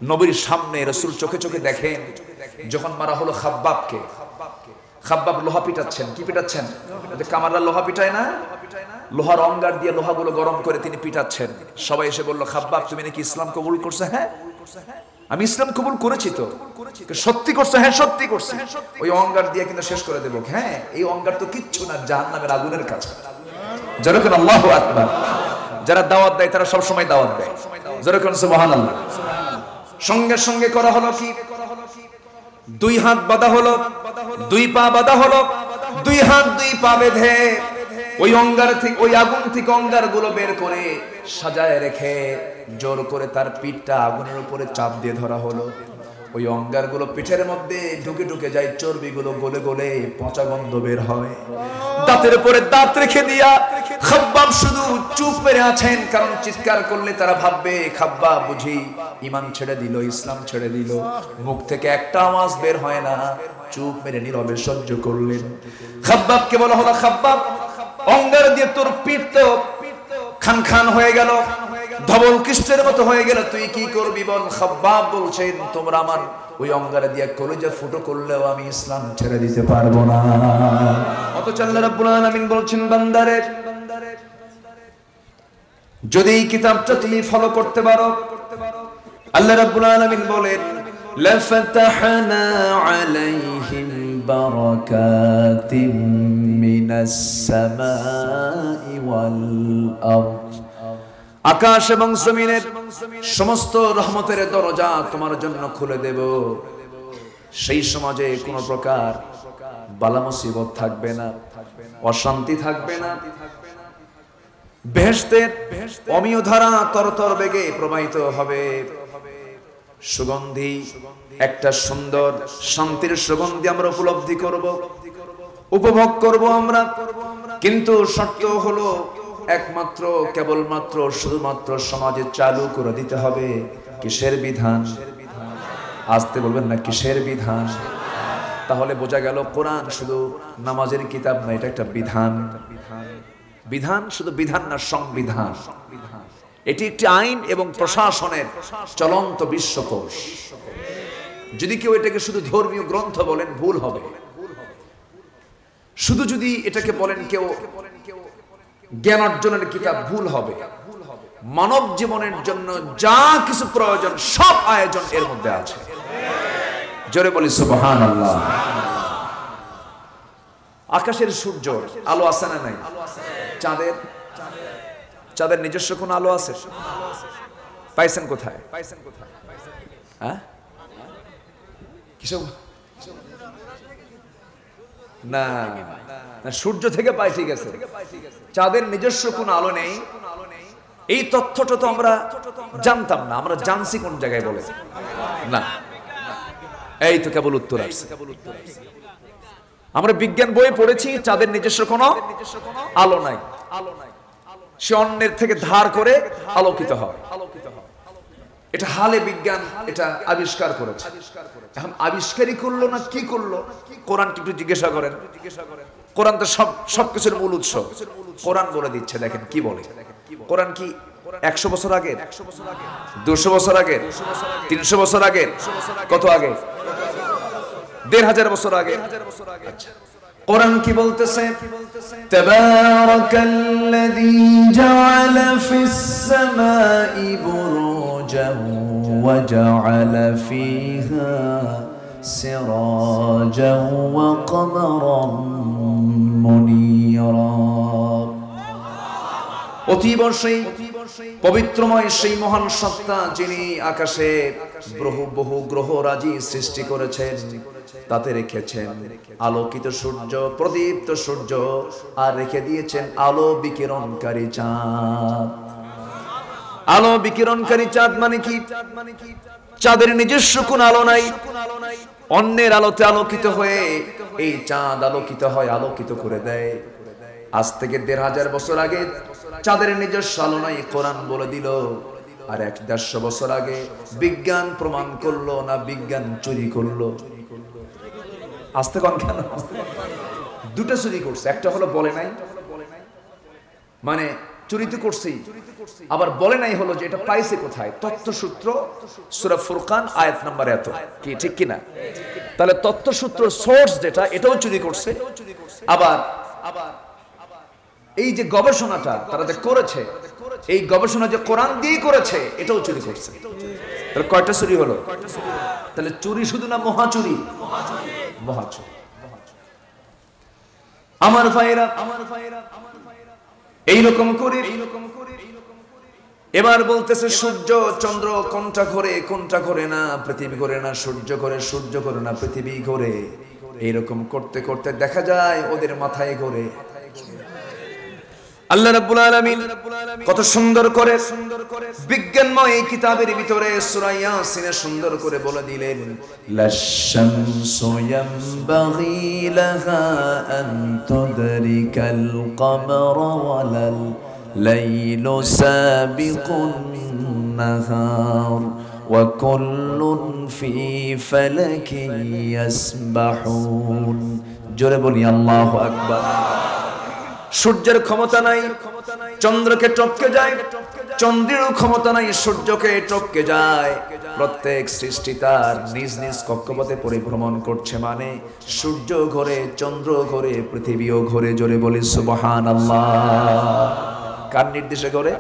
নবীর সামনে রাসূল চোখে চোখে দেখেন যখন মারা হলো খাব্বাবকে। খাব্বাব লোহা পিটাচ্ছেন। কি পিটাচ্ছেন? কামাররা লোহা পিটায় না, লোহার অঙ্গার দিয়ে লোহাগুলো গরম করে তিনি পিটাচ্ছেন। সবাই এসে বলল, খাব্বাব তুমি নাকি ইসলাম কবুল করছো? হ্যাঁ আমি ইসলাম কবুল করেছি। তো সত্যি করছো? হ্যাঁ সত্যি করছি। ওই অঙ্গার দিয়ে কিন্তু শেষ করে দেবো। হ্যাঁ এই অঙ্গার তো কিচ্ছু না, জাহান্নামের আগুনের কাছে। যেরকম আল্লাহু আকবার। যারা দাওয়াত দেয় তারা সব সময় দাওয়াত দেয়। যেরকম সুবহানাল্লাহ। সঙ্গে সঙ্গে করা হলো কি, দুই হাত বাঁধা হলো, দুই পা বাঁধা হলো, দুই হাত দুই পা বেঁধে ওই অঙ্গার থেকে, ওই আগুন থেকে অঙ্গার গুলো বের করে সাজায় রেখে জোর করে তার পিঠটা আগুনের উপরে চাপ দিয়ে ধরা হলো। ওই অঙ্গার গুলো পিঠের মধ্যে ঢুকে ঢুকে যায়, চর্বি গুলো গলে গলে পচা গন্ধ বের হয়। দাঁতের উপরে দাঁত রেখে দিয়া খাব্বাব শুধু চুপ মেরে আছেন, কারণ চিৎকার করলে তারা ভাববে খাব্বাব বুঝি ঈমান ছেড়ে দিল, ইসলাম ছেড়ে দিল। মুখ থেকে একটা আওয়াজ বের হয় না, চুপ মেরে নীরবে সহ্য করলেন। খাব্বাবকে বলা হলো, খাব্বাব অঙ্গার দিয়ে তোর পিঠ তো খান খান হয়ে গেল, ধবল কৃষ্ণের মতো হয়ে গেল, তুই কি করবি বল? খাব্বাব বলছেন, তোমরা আমার ওই অঙ্গারে দিয়ে কলিজা ফুটো করলেও আমি ইসলাম ছেড়ে দিতে পারবো না। অথচ আল্লাহ রাব্বুল আলামিন বলছেন, বান্দারে যদি এই কিতাবটা তুমি ফলো করতে পারো, আল্লাহ রাব্বুল আলামিন বলেন, লাফাতাহনা আলাইহিম বারাকাতিম মিনাস সামাই ওয়াল আরদ, আকাশ এবং জমিনের সমস্ত রহমতের দরজা তোমার জন্য খুলে দেব। সেই সমাজে কোনো প্রকার বালা মুসিবত থাকবে না, অশান্তি থাকবে না। বেহেশতের অমিয় ধারা তরতর বেগে প্রবাহিত হবে। সুগন্ধি একটা সুন্দর শান্তির সুগন্ধি আমরা উপলব্ধি করব, উপভোগ করব আমরা। কিন্তু শর্ত হলো একমাত্র, কেবলমাত্র, শুধুমাত্র সমাজে চালু করে দিতে হবে কিসের বিধান? আসতে বলবেন না, কিসের বিধান? তাহলে বোঝা গেল কোরআন শুধু নামাজের কিতাব না, এটা একটা বিধান। বিধান শুধু বিধান না, সংবিধান। এটি একটি আইন এবং প্রশাসনের চলন্ত বিশ্বকোষ। যদি কেউ এটাকে শুধু ধর্মীয় গ্রন্থ বলেন ভুল হবে। শুধু যদি এটাকে বলেন কেউ জ্ঞান অর্জনের কিতাব, ভুল হবে। মানব জীবনের জন্য যা কিছু প্রয়োজন সব আয়োজন এর মধ্যে আছে। জোরে বলি সুবহানাল্লাহ। আকাশের সূর্য আলো আছে না নাই? চাঁদের নিজস্ব কোন আলো আছে? পাইছেন কোথায়? হ্যাঁ কিসব না, সূর্য থেকে পাই, ঠিক আছে। চাঁদের নিজস্ব কোন আলো নেই, এই তথ্যটা তো আমরা জানতাম না। আমরা জানছি কোন জায়গায় বলে না, এই তো কেবল উত্তর আসছে। আমরা বিজ্ঞান বই পড়েছি, চাঁদের নিজস্ব কোনো আলো নাই, সে অন্যের থেকে ধার করে আলোকিত হয়। এটা হালে বিজ্ঞান এটা আবিষ্কার করেছে। এখন আবিষ্কারই করলো না কি করলো? কোরআনকে একটু জিজ্ঞাসা করেন। কোরআন তো সবকিছুর মূল উৎস। কোরআন বলে দিচ্ছে, দেখেন কি বলে। কোরআন কি 100 বছর আগে, 200 বছর আগে, 300 বছর আগে, কত আগে? 1500 বছর আগে। কোরআন কি বলতেছে? তাবারাকাল্লাযী জাআলা ফিস সামাই বুরুজান ওয়া জাআলা ফিহা সিরাজান ওয়া কমারান মুনীরা। অতীব সেই পবিত্রময় সেই মহান সত্তা যিনি আকাশে বহু গ্রহরাজি সৃষ্টি করেছেন, তাতে রেখেছেন আলোকিত সূর্য, প্রদীপ্ত সূর্য, আর রেখে দিয়েছেন আলো বিকিরণকারী চাঁদ। আলো বিকিরণকারী চাঁদ মানে কি? চাঁদের নিজস্ব কোন আলো নাই, অন্যের আলোতে আলোকিত হয়ে এই চাঁদ আলোকিত হয়, আলোকিত করে দেয়। আজ থেকে 1500 বছর আগে চাঁদের নিজস্ব আলো নাই, কোরআন বলে দিল। আর 150 বছর আগে বিজ্ঞান প্রমাণ করলো না বিজ্ঞান চুরি করলো? আসতে কোন কেন? দুটো চুরি করছে। একটা হলো বলে নাই, মানে চুরি তো করছি, আবার বলে নাই হলো যে এটা পাইছে কোথায়। তথ্যসূত্র সূরা ফুরকান আয়াত নাম্বার এত, কি ঠিক কিনা? তাহলে তথ্যসূত্র সোর্স যেটা, এটাও চুরি করছে। আবার এই যে গবেষণাটা তারা যে করেছে, এই গবেষণা যে কোরআন দিয়ে করেছে, এটাও চুরি করছে। তাহলে কয়টা চুরি হলো? তাহলে চুরি শুধু না, মহাচুরি, মহাচুরি। আমার ভাইরা এইরকম করে এবার বলতেছে সূর্য চন্দ্র কোনটা ঘোরে কোনটা ঘোরে না, পৃথিবী ঘোরে না সূর্য ঘোরে, সূর্য ঘোরে না পৃথিবী ঘোরে। এইরকম করতে করতে দেখা যায় ওদের মাথায় ঘোরে। আল্লাহ রাব্বুল আলামিন কত সুন্দর করে বিজ্ঞানময় এই কিতাবের ভিতরে সূরা ইয়াসিনে সুন্দর করে বলে দিলেন, লাশ-শামসু ইয়ানবাগি লাহা আন তুদরিকাল কমারা ওয়ালাল লাইলু সাবিকুন নাহার ওয়া কুল্লুন ফি ফালাকিন ইয়াসবাহুন। জোরে বলি আল্লাহু আকবার। সূর্যের ক্ষমতা নাই চন্দ্রকে টপকে যায়, চন্দ্রেরও ক্ষমতা নাই সূর্যকে টপকে যায়। প্রত্যেক সৃষ্টি তার নিজ নিজ কক্ষপথে পরিভ্রমণ করছে, মানে সূর্য ঘোরে, চন্দ্র ঘোরে, পৃথিবীও ঘোরে। জোরে বলি সুবহানাল্লাহ। কার নির্দেশে ঘোরে?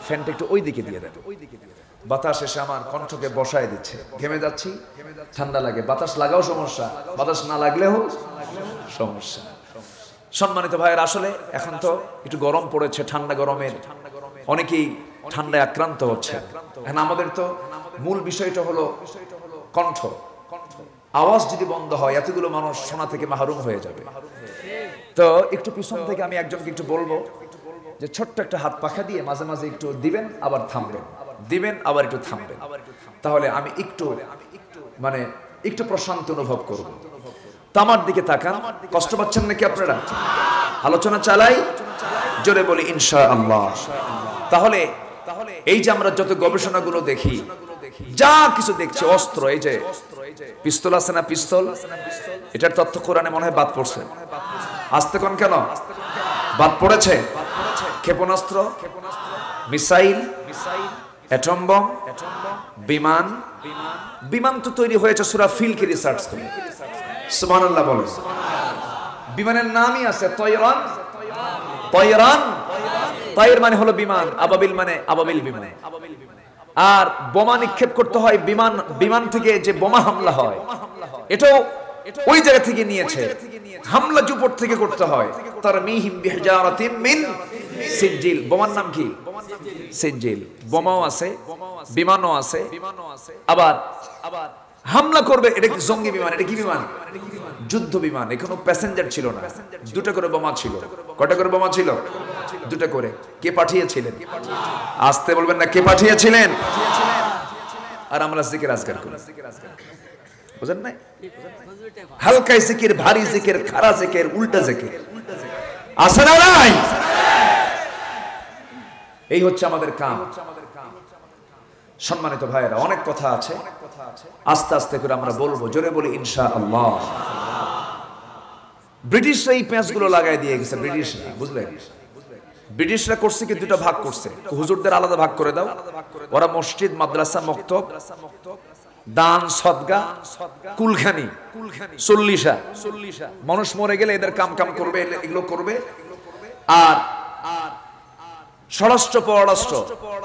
ফ্যানটা একটু ওই দিকে দিয়ে দেন, বাতাস এসে আমার কণ্ঠকে বসায় দিচ্ছে, ঘেমে যাচ্ছি, ঠান্ডা লাগে। বাতাস লাগাও সমস্যা, বাতাস না লাগলেও সমস্যা। সম্মানিত ভাইয়ের, আসলে এখন তো একটু গরম পড়েছে, ঠান্ডা গরমের অনেকেই ঠান্ডায় আক্রান্ত হচ্ছে। এখন আমাদের তো মূল বিষয়টা হলো কণ্ঠ। আওয়াজ যদি বন্ধ হয়, এতগুলো মানুষ শোনা থেকে মাহরুম হয়ে যাবে। তো একটু পিছন থেকে আমি একজনকে একটু বলবো যে ছোট্ট একটা হাত পাখা দিয়ে মাঝে মাঝে একটু দিবেন, আবার থামবেন, দিবেন, আবার একটু থামবেন। তাহলে আমি একটু মানে একটু প্রশান্তি অনুভব করব। আমার দিকে তাকান। কষ্ট পাচ্ছেন নাকি আপনারা? আলোচনা চালাই, জোরে বলি ইনশাআল্লাহ। তাহলে এই যে আমরা যত গবেষণাগুলো দেখি, যা কিছু দেখছি, অস্ত্র, এই যে পিস্তল আছে না, পিস্তল, এটার তথ্য কোরআনে মনে হয় বাদ পড়ছে। আসতে কোন কেন বাদ পড়েছে? ক্ষেপণাস্ত্র, মিসাইল, অ্যাটম বম, বিমান। বিমান তো তৈরি হয়েছে সূরা ফিলকে রিসার্চ করে। সুবহানাল্লাহ বলো। বিমানের নামই আছে তয়রান। তয়রান, তয়র মানে হলো বিমান, আবাবিল মানে আবাবিল বিমান। আর বোমা নিক্ষেপ করতে হয় বিমান, বিমান থেকে যে বোমা হামলা হয় এটাও ওই জায়গা থেকে নিয়েছে। হামলা উপর থেকে করতে হয়। তারমিহিম বিহিজারাতিন মিন সিজিল। বোমার নাম কি? সিজিল। বোমাও আছে, বিমানও আছে। আবার হামলা করবে, এটা কি জঙ্গি বিমান? এটা কি বিমান? যুদ্ধ বিমান। এখনো প্যাসেঞ্জার ছিল না, দুটো করে বোমা ছিল। কয়টা করে বোমা ছিল? দুটো করে। কে পাঠিয়েছিলেন? আসতে বলবেন না, কে পাঠিয়েছিলেন? আর আমরা জিকির আজকার করি, বুঝেন নাই? হালকা জিকির, ভারী জিকির, খারা জিকির, উল্টা জিকির আছে না নাই? এই হচ্ছে আমাদের কাম। সম্মানিত ভাইয়েরা, অনেক কথা আছে, আস্তে আস্তে করে আমরা বলবো। জোরে বলি ইনশাআল্লাহ। ব্রিটিশরা এই পেঁচগুলো লাগাই দিয়ে গেছে। ব্রিটিশরা, বুঝলেন? ব্রিটিশরা করছে কি, দুটো ভাগ করছে। হুজুরদের আলাদা ভাগ করে দাও। ওরা মসজিদ, মাদ্রাসা, মক্তব, দান, সদকা, কুলখানি, চল্লিশা। মানুষ মরে গেলে এদের কাম কাম করবে, এগুলো করবে। আর স্বরাষ্ট্র, পররাষ্ট্র,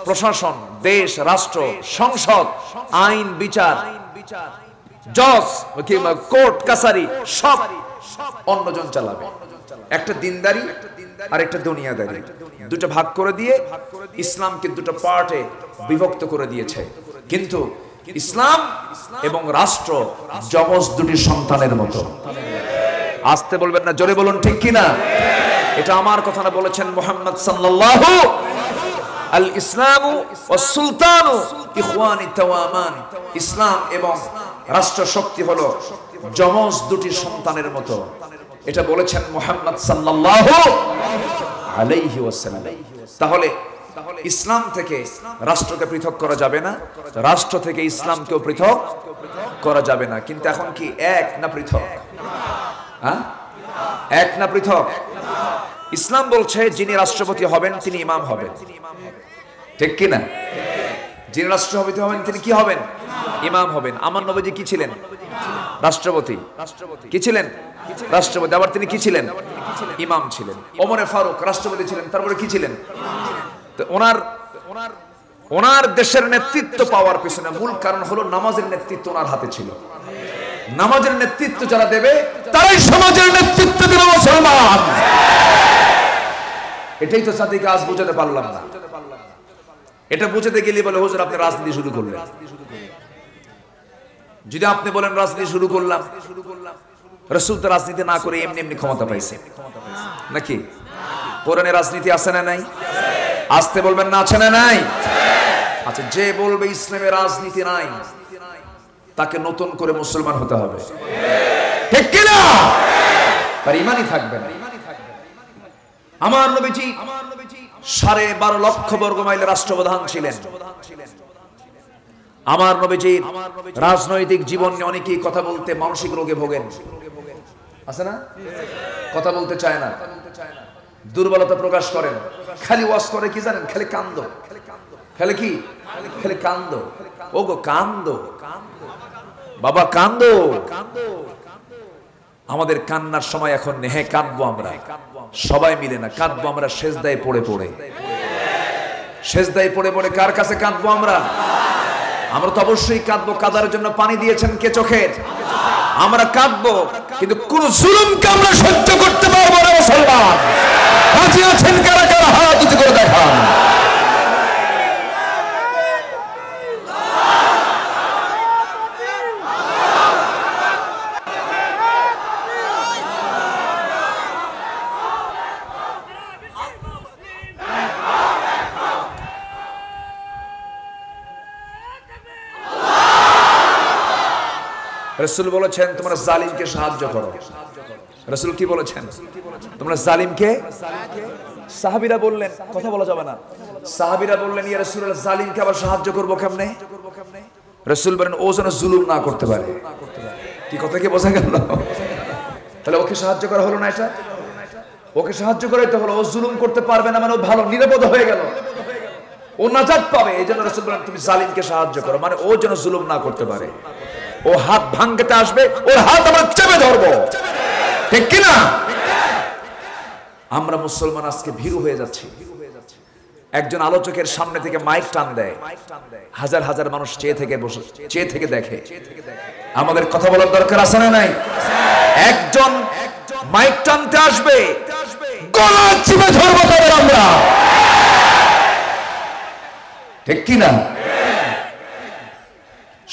প্রশাসন, দেশ, রাষ্ট্র, সংসদ, আইন, বিচার, জজ, কোর্ট, কাছারি সব অন্যজন চালাবে। একটা দিনদারি আর একটা দুনিয়াদারি, দুটো ভাগ করে দিয়ে ইসলামকে দুটো পার্টে বিভক্ত করে দিয়েছে। কিন্তু ইসলাম এবং রাষ্ট্র যমজ দুটি সন্তানের মতো। আসতে বলবেন না, জোরে বলুন ঠিক কিনা? এটা আমার কথা না, বলেছেন মুহাম্মদ সাল্লাল্লাহু আল ইসলামু ওয়াস সুলতানু ইখওয়ানি তাওয়ামান। ইসলাম এবং রাষ্ট্র শক্তি হলো যমজ দুটি সন্তানের মতো। এটা বলেছেন মুহাম্মদ সাল্লাল্লাহু আলাইহি ওয়াসাল্লাম। তাহলে ইসলাম থেকে রাষ্ট্রকে পৃথক করা যাবে না, রাষ্ট্র থেকে ইসলামকেও পৃথক করা যাবে না। কিন্তু এখন কি এক না পৃথক? হ্যাঁ, এক না পৃথক? ইসলাম বলছে যিনি রাষ্ট্রপতি হবেন তিনি ইমাম হবেন, ঠিক কি না? যিনি রাষ্ট্রপতি হবেন তিনি কি হবেন? ইমাম হবেন। আমার নবীজি কি ছিলেন? রাষ্ট্রপতি। কি ছিলেন? রাষ্ট্রপতি। আবার তিনি কি ছিলেন? ইমাম ছিলেন। ওমরে ফারুক রাষ্ট্রপতি ছিলেন, তারপরে কি ছিলেন? তো ওনার দেশের নেতৃত্ব পাওয়ার পিছনে মূল কারণ হলো নামাজের নেতৃত্ব ওনার হাতে ছিল। নামাজের নেতৃত্ব যারা দেবে তারাই সমাজের নেতৃত্ব দেবে মুসলমান। এটাই তো জাতিকে আজ বুঝাতে পারলাম না। এটা বুঝাতে গেলে বলে হুজুর আপনি রাজনীতি শুরু করলেন। যদি আপনি বলেন রাজনীতি শুরু করলাম, রাসূল তো রাজনীতি না করে এমনি এমনি ক্ষমতা পাইছে নাকি? কোরআনে রাজনীতি আছে না নাই? আসতে বলবেন না আছে না নাই? আচ্ছা, যে বলবে ইসলামে রাজনীতি নাই তাকে নতুন করে মুসলমান হতে হবে, ঠিক কি না? তার ঈমানই থাকবে না। আমার নবীজি 12.5 লক্ষ বর্গ মাইলের রাষ্ট্রপ্রধান ছিলেন। আমার নবীজি রাজনৈতিক জীবন নিয়ে অনেকেই কথা বলতে মানসিক রোগে ভোগেন, আছে না? কথা বলতে চায় না, দুর্বলতা প্রকাশ করেন, খালি ওয়াজ করে কি জানেন? খালি কান্দো, খালি কি? খালি কান্দো। ও গো কান্দো বাবা, কান্দো। আমাদের কান্নার সময় এখন নেই। হ্যাঁ কাঁদবো আমরা সবাই মিলে, না কাঁদবো আমরা সেজদায় পড়ে পড়ে। সেজদায় পড়ে পড়ে কার কাছে কাঁদবো আমরা? আমরা তো অবশ্যই কাঁদবো। কাঁদার জন্য পানি দিয়েছেন কে? চোখের। আমরা কাঁদবো, কিন্তু কোন জুলুমকে আমরা সহ্য করতে পারবো না মুসলমান। রাজি আছেন কারা কারা? হাত উঁচু করে দেখান। রাসূল বলেছেন তোমরা জালিমকে সাহায্য করো। রাসূল কি বলেছেন? তোমরা জালিমকে। সাহাবীরা বললেন, কথা বলা যাবে না, সাহাবীরা বললেন ইয়া রাসূলুল্লাহ জালিমকে আবার সাহায্য করব কেমনে? রাসূল বলেন ও যেন জুলুম না করতে পারে। কি কথা কি বোঝা গেল? তাহলে ওকে সাহায্য করা হলো না? এটা ওকে সাহায্য করাইতে হলো। ও জুলুম করতে পারবে না মানে ও ভালো নিরাপদ হয়ে গেল, ও নাজাত পাবে। এই জন্য রাসূল বলেন তুমি জালিমকে সাহায্য করো, মানে ও যেন জুলুম না করতে পারে। ও হাত ভাঙতে আসবে, ওর হাত আমরা চেপে ধরবো, ঠিক কিনা? আমরা মুসলমান আজকে ভীরু হয়ে যাচ্ছি। একজন আলোচকের সামনে থেকে মাইক টান দেয়, হাজার হাজার মানুষ চেয়ে থেকে দেখে। আমাদের কথা বলার দরকার আছে না নাই? একজন মাইক টানতে আসবে, গলা চেপে ধরবো তাদের আমরা, ঠিক কিনা?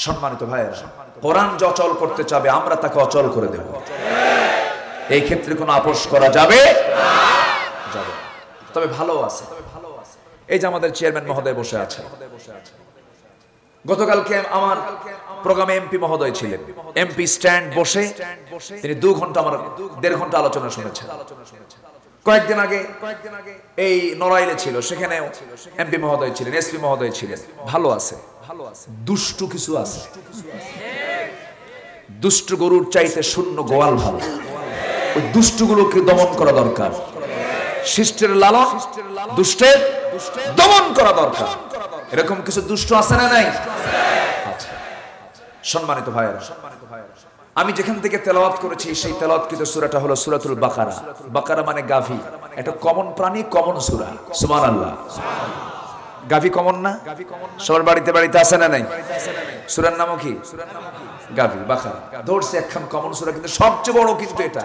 সম্মানিত ভাইয়েরা, কোরআন যে অচল করতে চাবে আমরা তাকে অচল করে দেব। এই ক্ষেত্রে কোনো আপোষ করা যাবে না। তবে ভালো আছে, এই যে আমাদের চেয়ারম্যান মহোদয় বসে আছে। গতকালকে আমার প্রোগ্রামে এমপি মহোদয় ছিলেন। এমপি স্ট্যান্ড বসে তিনি 1.5 ঘন্টা আলোচনা শুনেছেন। কয়েকদিন আগে এই নড়াইলে ছিল, সেখানে এমপি মহোদয় ছিলেন, এসপি মহোদয় ছিলেন। ভালো আছে। দুষ্টু কিছু আছে। দুষ্ট গরুর চাইতে শূন্য গোয়াল ভালো। ওই দুষ্টগুলোকে দমন করা দরকার। শিষ্টের লালন, দুষ্টের দমন করা দরকার। এরকম কিছু দুষ্ট আছে না নাই? আচ্ছা, সম্মানিত ভাইয়েরা, আমি যেখান থেকে তেলাওয়াত করেছি সেই তেলাওয়াতকৃত সূরাটা হলো সূরাতুল বাকারা। বাকারা মানে গাভী, একটা কমন প্রাণী, কমন সূরা। সুবহানাল্লাহ। গাভী কমন না? সবার বাড়িতে বাড়িতে আছে না নাই? সূরার নামও কি? গাভী, বাকারা। ধরছে একখান কমন সূরা, কিন্তু সবচেয়ে বড় কিন্তু এটা।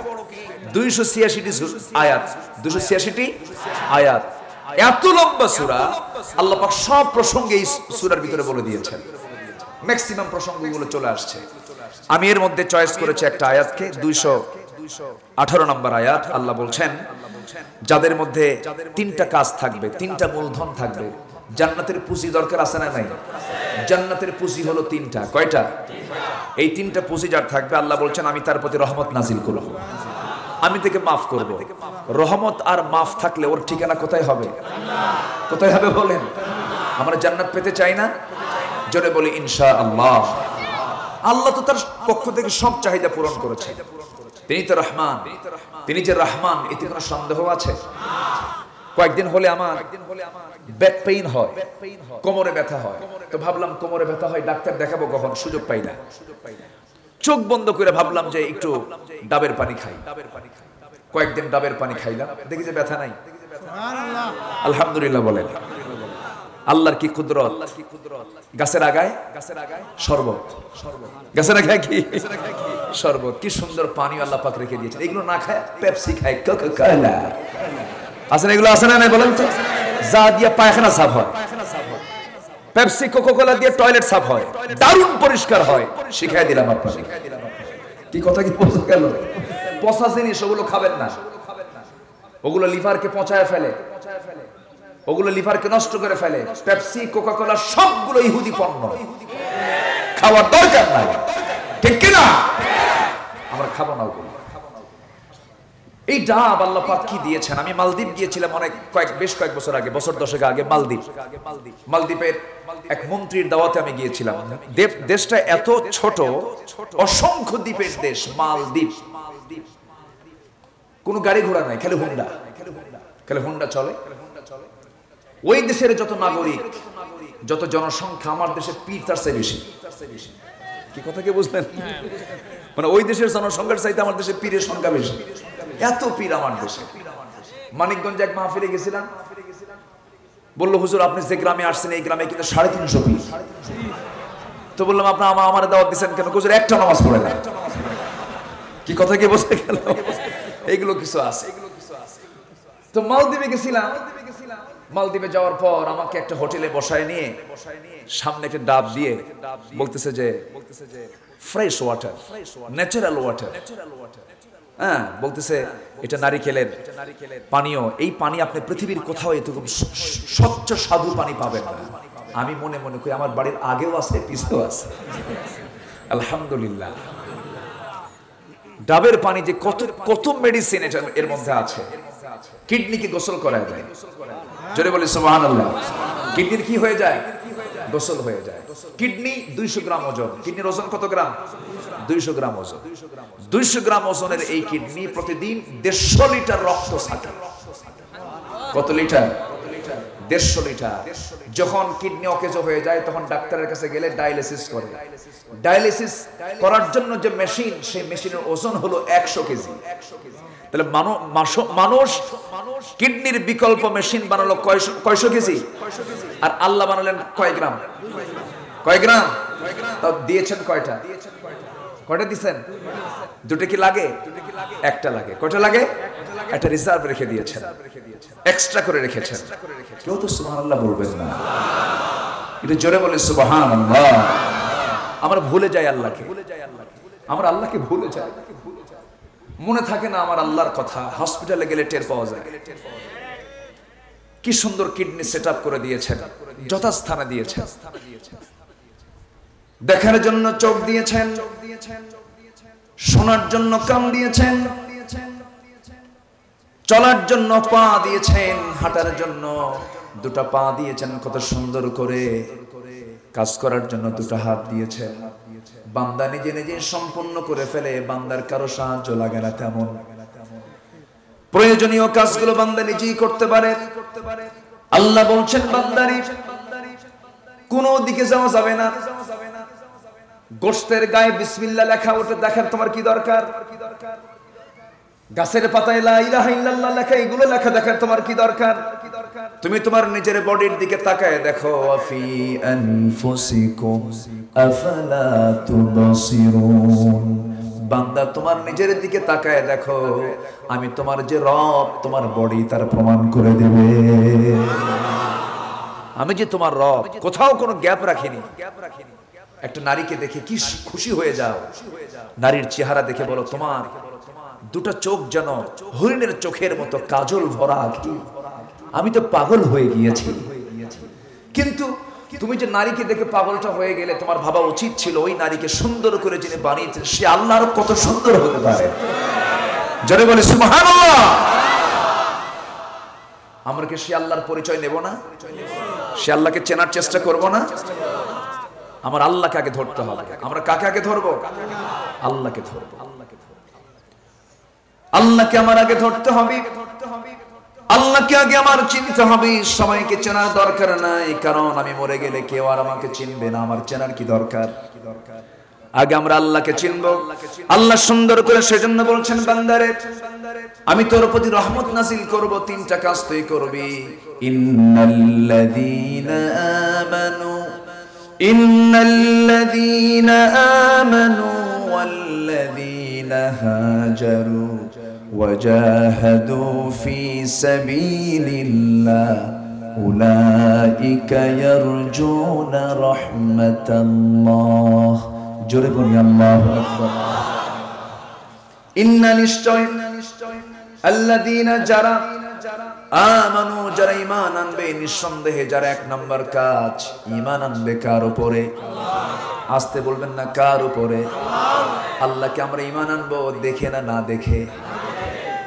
286টি আয়াত, 286টি আয়াত। এত লম্বা সূরা, আল্লাহ পাক সব প্রসঙ্গে এই সূরার ভিতরে বলে দিয়েছেন। ম্যাক্সিমাম প্রসঙ্গগুলো চলে আসছে। আমি এর মধ্যে চয়েস করেছি একটা আয়াতকে, 218 নম্বর আয়াত। আল্লাহ বলছেন যাদের মধ্যে 3টা কাজ থাকবে, 3টা মূলধন থাকবে। জান্নাতের পুঁজি দরকার আছে না নাই? জান্নাতের পুঁজি হলো 3টা। কয়টা? এই 3টা পুঁজি যার থাকবে আল্লাহ বলছেন আমি তার প্রতি রহমত নাজিল করব, আমি তাকে মাফ করব। রহমত আর মাফ থাকলে ওর ঠিকানা কোথায় হবে? কোথায় হবে বলেন? আমরা জান্নাত পেতে চাই না? জোরে বলি ইনশাআল্লাহ। আল্লাহ তো তার পক্ষ থেকে সব চাহিদা পূরণ করেছে। তিনি তো রহমান, তিনি যে রহমান, এতে কোনো সন্দেহ আছে? কয়েকদিন হলে আমার ব্যাক পেইন হয়, কোমরে ব্যথা হয়। তো ভাবলাম কোমরে ব্যথা হয়, ডাক্তার দেখাবো কখন, সুযোগ পাই না। চোখ বন্ধ করে ভাবলাম যে একটু ডাবের পানি খাই। কয়েকদিন ডাবের পানি খাইলাম, দেখি যে ব্যথা নাই। আলহামদুলিল্লাহ বলেন। আল্লাহর কি কুদরত। গাছের আগায় শরবত, গাছের আগায় কি শরবত, কি সুন্দর পানি আল্লাহ পাক রেখে দিয়েছেন। এগুলো না খায় পেপসি খায়, কোকা-কোলা আছেন, এগুলো আছে না নাই বলেন তো? যা দিয়ে পায়খানা সাফ হয়, পেপসি কোকা-কোলা দিয়ে টয়লেট সাফ হয়, দারুণ পরিষ্কার হয়। শিখাই দিলাম আপনাকে। কি কথা কি বোঝা গেল? পচা জিনিস ওগুলো খাবেন না, ওগুলো লিভারকে পচায় ফেলে, ওগুলো লিভারকে নষ্ট করে ফেলে। পেপসি কোকা-কোলা সবগুলো ইহুদি পণ্য, খাওয়ার দরকার নাই, ঠিক কিনা? আমরা খাবো না ওগুলো। এই ডাব আল্লাহ পাক কি দিয়েছেন। আমি মালদ্বীপ গিয়েছিলাম বেশ কয়েক বছর আগে, বছর 10 আগে। মালদ্বীপের এক মন্ত্রীর দাওয়াতে আমি গিয়েছিলাম। দেশটা এত ছোট, অসংখ্য দ্বীপের দেশ মালদ্বীপ। কোনো গাড়ি ঘোড়া নাই, খালি হুন্ডা চলে। ওই দেশের যত নাগরিক, যত জনসংখ্যা, আমার দেশের পীর তার চেয়ে বেশি। কি কথা কি বুঝলেন? মানে ওই দেশের জনসংখ্যার চাইতে আমার দেশের পীরের সংখ্যা বেশি। এত পীর আমার দেশে। মানিকগঞ্জে এক মাহফিলে গেছিলাম, বললো হুজুর আপনি যে গ্রামে আসছেন এই গ্রামে কিন্তু 350 পীর। তো বললাম আপনার আমার দাওয়াত দিচ্ছেন কেন? হুজুর একটা নামাজ পড়ে না। কি কথা কি বুঝতে গেল? এইগুলো কিছু আছে। তো মালদ্বীপে গেছিলাম। মালদ্বীপে যাওয়ার পর আমাকে একটা হোটেলে বসায় নিয়ে সামনে একটা ডাব দিয়ে বলতেছে যে ফ্রেশ ওয়াটার, ন্যাচারাল ওয়াটার। হ্যাঁ, বলতেছে এটা নারিকেলের পানীয়। এই পানি আপনি পৃথিবীর কোথাও এরকম স্বচ্ছ স্বাদু পানি পাবেন না। আমি মনে মনে করি আমার বাড়ির আগেও আছে, পিছেও আছে। আলহামদুলিল্লাহ। ডাবের পানি যে কত মেডিসিন এর মধ্যে আছে। কিডনিকে গোসল করায় যায়, জোরে বলি সুবহানাল্লাহ। কিডনির কি হয়ে যায়? গোসল হয়ে যায়। কিডনি 200 গ্রাম ওজন। কিডনির ওজন কত গ্রাম? 200 গ্রাম ওজন। 200 গ্রাম ওজনের এই কিডনি প্রতিদিন 150 লিটার রক্ত ছাকে। কত লিটার? 150 লিটার। যখন কিডনি অকেজ হয়ে যায় তখন ডাক্তারের কাছে গেলে ডায়ালিসিস করে। ডায়ালিসিস করার জন্য যে মেশিন, সেই মেশিনের ওজন হলো 100 কেজি। তাহলে মানুষ কিডনির বিকল্প মেশিন বানালো কয়শো কেজি, আর আল্লাহ বানালেন কয় গ্রাম? তাও দিয়েছেন কয়টা? দিচ্ছেন? দুটো কি লাগে? একটা লাগে। কয়টা লাগে? একটা রিজার্ভ রেখে দিয়েছেন, এক্সট্রা করে রেখেছেন। কেউ তো সুবহানাল্লাহ বলবেন না? এটা জোরে বলে সুবহানাল্লাহ। আমরা ভুলে যাই আল্লাহকে, আমরা আল্লাহকে ভুলে যাই, মনে থাকে না আমার আল্লাহর কথা। হসপিটালে গেলে টের পাওয়া যায়। কি সুন্দর কিডনি সেট আপ করে দিয়েছেন, যথাস্থানে দিয়েছেন। দেখার জন্য চোখ দিয়েছেন, শোনার জন্য কান দিয়েছেন, চলার জন্য পা দিয়েছেন, হাঁটার জন্য দুটো পা দিয়েছেন, কত সুন্দর করে কাজ করার জন্য দুটো হাত দিয়েছেন। বান্দা নিজে নিজে সম্পূর্ণ করে ফেলে, বান্দার কারো সাহায্য লাগে না। তেমন প্রয়োজনীয় কাজগুলো বান্দা নিজেই করতে পারে। আল্লাহ বলছেন বান্দারি কোনো দিকে যাওয়া যাবে না। গোশতের গায়ে বিসমিল্লাহ লেখা, ওটা দেখার তোমার কি দরকার? গাছের পাতায় লা ইলাহা ইল্লাল্লাহ লেখা, এগুলো লেখা দেখার তোমার কি দরকার? তুমি তোমার নিজের বডির দিকে তাকায় দেখো। আফি আনফুসিকুম আফালা তুবসিরুন। বান্দা তোমার নিজের দিকে তাকায় দেখো, আমি তোমার যে রব, তোমার বডি তার প্রমাণ করে দেবে। আমি যে তোমার রব, কোথাও কোনো গ্যাপ রাখিনি। একটা নারীকে দেখে কি খুশি হয়ে যাও, নারীর চেহারা দেখে বলো তোমার দুটো চোখ যেন হরিণের চোখের মতো কাজল ভরা আঁখি। আমি তো পাগল হয়ে গিয়েছি। কিন্তু তুমি যে নারীকে দেখে পাগলটা হয়ে গেলে, তোমার ভাবা উচিত ছিল ওই নারীকে সুন্দর করে যিনি বানিয়েছেন সে আল্লাহর কত সুন্দর হতে পারে। জোরে বলে সুবহানাল্লাহ। আমরা কি সে আল্লাহর পরিচয় নেব না? সে আল্লাহকে চেনার চেষ্টা করব না? আমার আল্লাহকে আগে ধরতে হবে। আমরা কাকে আগে ধরবো? আল্লাহকে ধরবো। আল্লাহকে আমার আগে ধরতে হবে, আল্লাহকে আগে আমার চিনতে হবে। সবাইকে চেনার দরকার নাই, কারণ আমি মরে গেলে কেউ আর আমাকে চিনবে না। আমার চেনার কি দরকার? আগে আমরা আল্লাহকে চিনবো। আল্লাহ সুন্দর করে সেজন্য বলছেন, বান্দারে আমি তোর প্রতি রহমত নাযিল করব, তিনটা কাজ তুই করবি। ইন্নাল্লাযীনা আমানু ওয়াল্লাযীনা হাজারু ওয়াজাহাদু ফি সাবিলিল্লাহ উলাইকা ইয়ারজুনা রাহমাতাল্লাহ। জোরে বলি আল্লাহু আকবার। ইন্না নিশ্চয় আল্লাযীনা যারা আমানু, যারা ঈমান আনবে, নিঃসন্দেহে যারা এক নাম্বার কাজ ঈমান আনবে কার উপরে? আস্তে বলবেন না, কার উপরে? আল্লাহকে আমরা ঈমান আনবো দেখে না, না দেখে।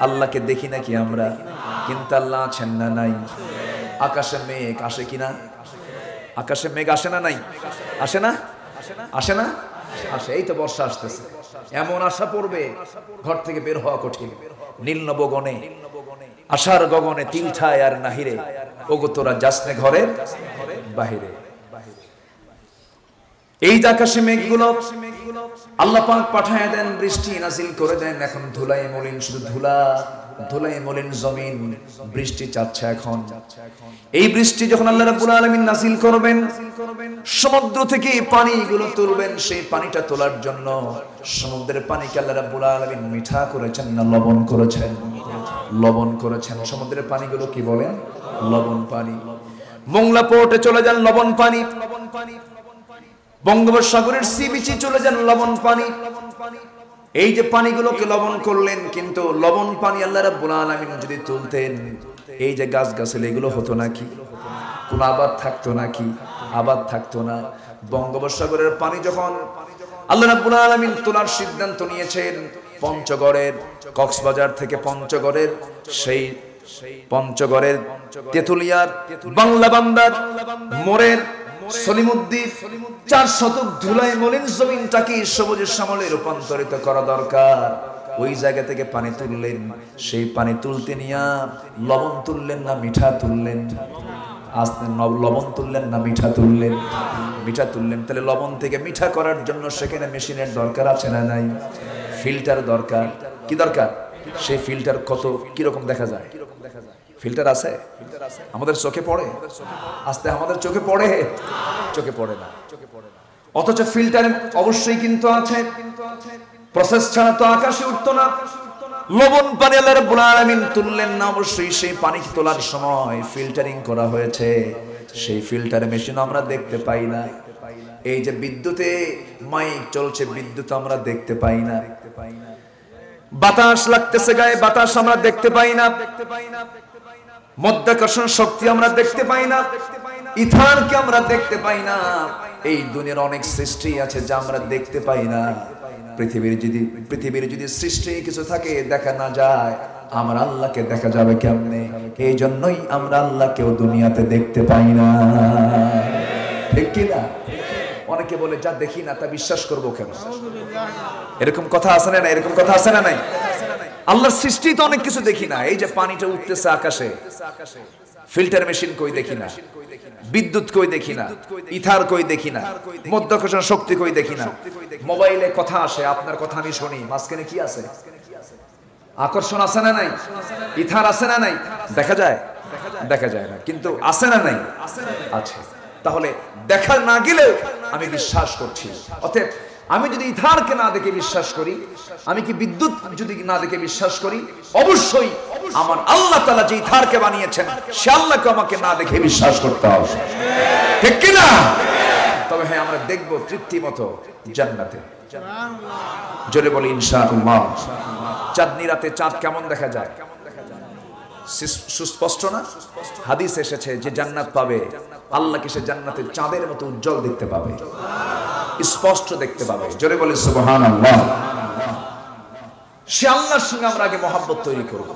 আল্লাহকে দেখি নাকি আমরা? কিন্তু আল্লাহ আছেন না নাই? আকাশে মেঘ আসে কিনা? আকাশে মেঘ আসে না নাই? আসে না? আসে না? আসে। এই তো বর্ষা আসতেছে, এমন আশা পড়বে ঘর থেকে বের হওয়া কঠিন। নীল নব গগনে, আশার গগনে তিল ছায় আর নাহিরে, ওগো তোরা যাসনে ঘরে বাহিরে। এই যে আকাশে মেঘগুলো আল্লাহ পাক পাঠায় দেন, বৃষ্টি নাজিল করে দেন। এখন ধুলাই মলিন, শুধু ধুলাই মলিন জমিন, বৃষ্টি চাচ্ছে এখন। এই বৃষ্টি যখন আল্লাহ রাব্বুল আলামিন নাজিল করবেন, সমুদ্র থেকে পানিগুলো তুলবেন। সেই পানিটা তোলার জন্য সমুদ্রের পানিকে আল্লাহ রাব্বুল আলামিন মিঠা করেছেন না লবণ করেছেন? লবণ করেছেন। সমুদ্রের পানিগুলো কি বলেন? লবণ পানি। মোংলা পোর্টে চলে যান, লবণ পানি। বঙ্গোপসাগরের সি বিচে চলে যান, লবণ পানি। এই যে পানিগুলোকে লবণ করলেন, কিন্তু লবণ পানি আল্লাহ রাব্বুল আলামিন যদি তুলতেন, এই যে গাছগাছালি এগুলো হতো নাকি? কোন আবাদ থাকতো নাকি? আবাদ থাকতো না। বঙ্গোপসাগরের পানি যখন আল্লাহ রাব্বুল আলামিন তোলার সিদ্ধান্ত নিয়েছেন, পঞ্চগড়ের, কক্সবাজার থেকে পঞ্চগড়ের, সেই পঞ্চগড়ের তেতুলিয়ার, বাংলা বান্দার, মোরের, সলিমুদ্দিন, 4 শতক ধুলাই মলিন জমিনটাকে সবুজ শ্যামলে রূপান্তরিত করা দরকার। ওই জায়গা থেকে পানি তুললেন। সেই পানি তুলতে নিয়ে লবণ তুললেন না মিঠা তুললেন? আস্তে লবণ তুললেন না মিঠা তুললেন? মিঠা তুললেন। তাহলে লবণ থেকে মিঠা করার জন্য সেখানে মেশিনের দরকার আছে না নাই? ফিল্টার দরকার। কি দরকার? সেই ফিল্টার কত কিরকম দেখা যায়? ফিল্টার আছে? আমাদের চোখে পড়ে? আস্তে আমাদের চোখে পড়ে? চোখে পড়ে না। অথচ ফিল্টার অবশ্যই কিন্তু আছে। প্রসেস ছাড়া তো আকাশে উঠতো না। লবণ পানি আল্লাহ রাব্বুল আলামিন তুললেন না, অবশ্যই সেই পানি তোলার সময় ফিল্টারিং করা হয়েছে। সেই ফিল্টার মেশিন আমরা দেখতে পাই না। এই যে বিদ্যুতে মাইক চলছে, বিদ্যুৎ আমরা দেখতে পাই না। বাতাস লাগতেছে গায়ে, বাতাস আমরা দেখতে পাই না। মধ্যাকর্ষণ শক্তি আমরা দেখতে পাই না। ইথারকে আমরা দেখতে পাই না। এই দুনিয়ার অনেক সৃষ্টি আছে যা আমরা দেখতে পাই না। পৃথিবীর যদি সৃষ্টি কিছু থাকে দেখা না যায়, আমরা আল্লাহকে দেখা যাবে কেমনে? এই জন্যই আমরা আল্লাহকেও দুনিয়াতে দেখতে পাই না। ঠিক কিনা? অনেকে বলে যা দেখি না তা বিশ্বাস করবো কেন? এরকম কথা আছে না? এরকম কথা আছে না নাই? আল্লাহর সৃষ্টি তো অনেক কিছু দেখি না। এই যে পানিটা উঠতেছে আকাশে, ফিল্টার মেশিন কই দেখি না, বিদ্যুৎ কই দেখি না, ইথার কই দেখি না, মধ্যাকর্ষণ শক্তি কই দেখি না। মোবাইলে কথা আসে, আপনার কথা আমি শুনি, মাঝখানে কি আছে? আকর্ষণ আছে না নাই? ইথার আছে না নাই? দেখা যায়? দেখা যায় না, কিন্তু আছে না নাই? আছে। তাহলে দেখা না গেলেও আমি বিশ্বাস করছি। অতএব আমি যদি ইথারকে না দেখে বিশ্বাস করি, আমি কি বিদ্যুৎ যদি না দেখে বিশ্বাস করি, অবশ্যই আমার আল্লাহ তাআলা যে ইথারকে বানিয়েছেন সে আল্লাহকে আমাকে না দেখে বিশ্বাস করতে হবে। ঠিক কি না? তবে হ্যাঁ, আমরা দেখব তৃপ্তি মতো জান্নাতে। জোরে বলি ইনশাআল্লাহ। চাঁদনি রাতে চাঁদ কেমন দেখা যায়? সুস্পষ্ট না? হাদিস এসেছে যে জান্নাত পাবে, আল্লাহকে সে জান্নাতে চাঁদের মতো উজ্জ্বল দেখতে পাবে, স্পষ্ট দেখতে পাবে। জোরে বলি সুবহানাল্লাহ। সে আল্লাহর সঙ্গে আমরা আগে মহব্বত তৈরি করব,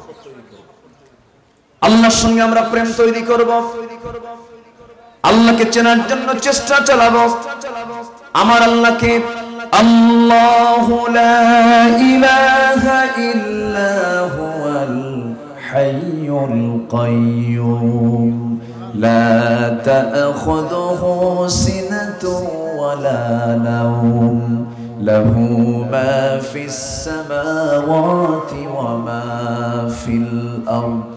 আল্লাহর সঙ্গে আমরা প্রেম তৈরি করব, আল্লাহকে চেনার জন্য চেষ্টা চালাবো। আমার আল্লাহকে আল্লাহু লা ইলাহা ইল্লা হুয়াল হাইয়ুল কাইয়্যুম লা তা'খুযুহু সিনাতুন ওয়ালা নাওম লাহু মা ফিস সামাওয়াতি ওয়া মা ফিল আরদ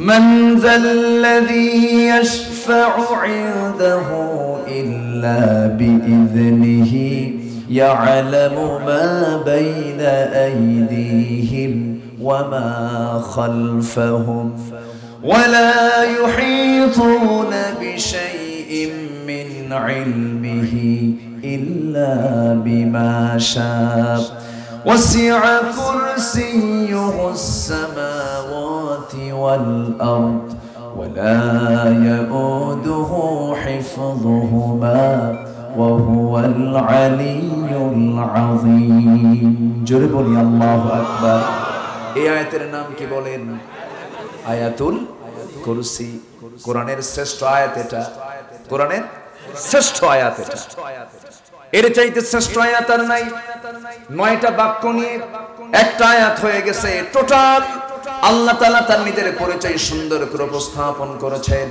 من ذا الذي يشفع عنده إلا بإذنه يعلم ما بين أيديهم وما خلفهم ولا يحيطون بشيء من علمه إلا بما شاء وسع كرسيه السماوات والأرض ولا يؤوده حفظهما وهو العلي العظيم جربوا لي الله أكبر এই আয়াতের নাম কি বলেন আয়াতুল কুরসি কোরআনের শ্রেষ্ঠ আয়াত এটা কোরআনের শ্রেষ্ঠ আয়াত এটা এর চাইতে শ্রেষ্ঠ আয়াত আর নাই 9টা বাক্য নিয়ে একটা আয়াত হয়ে গেছে টোটাল আল্লাহ তাআলা তার নিজের পরিচয় সুন্দর করে উপস্থাপন করেছেন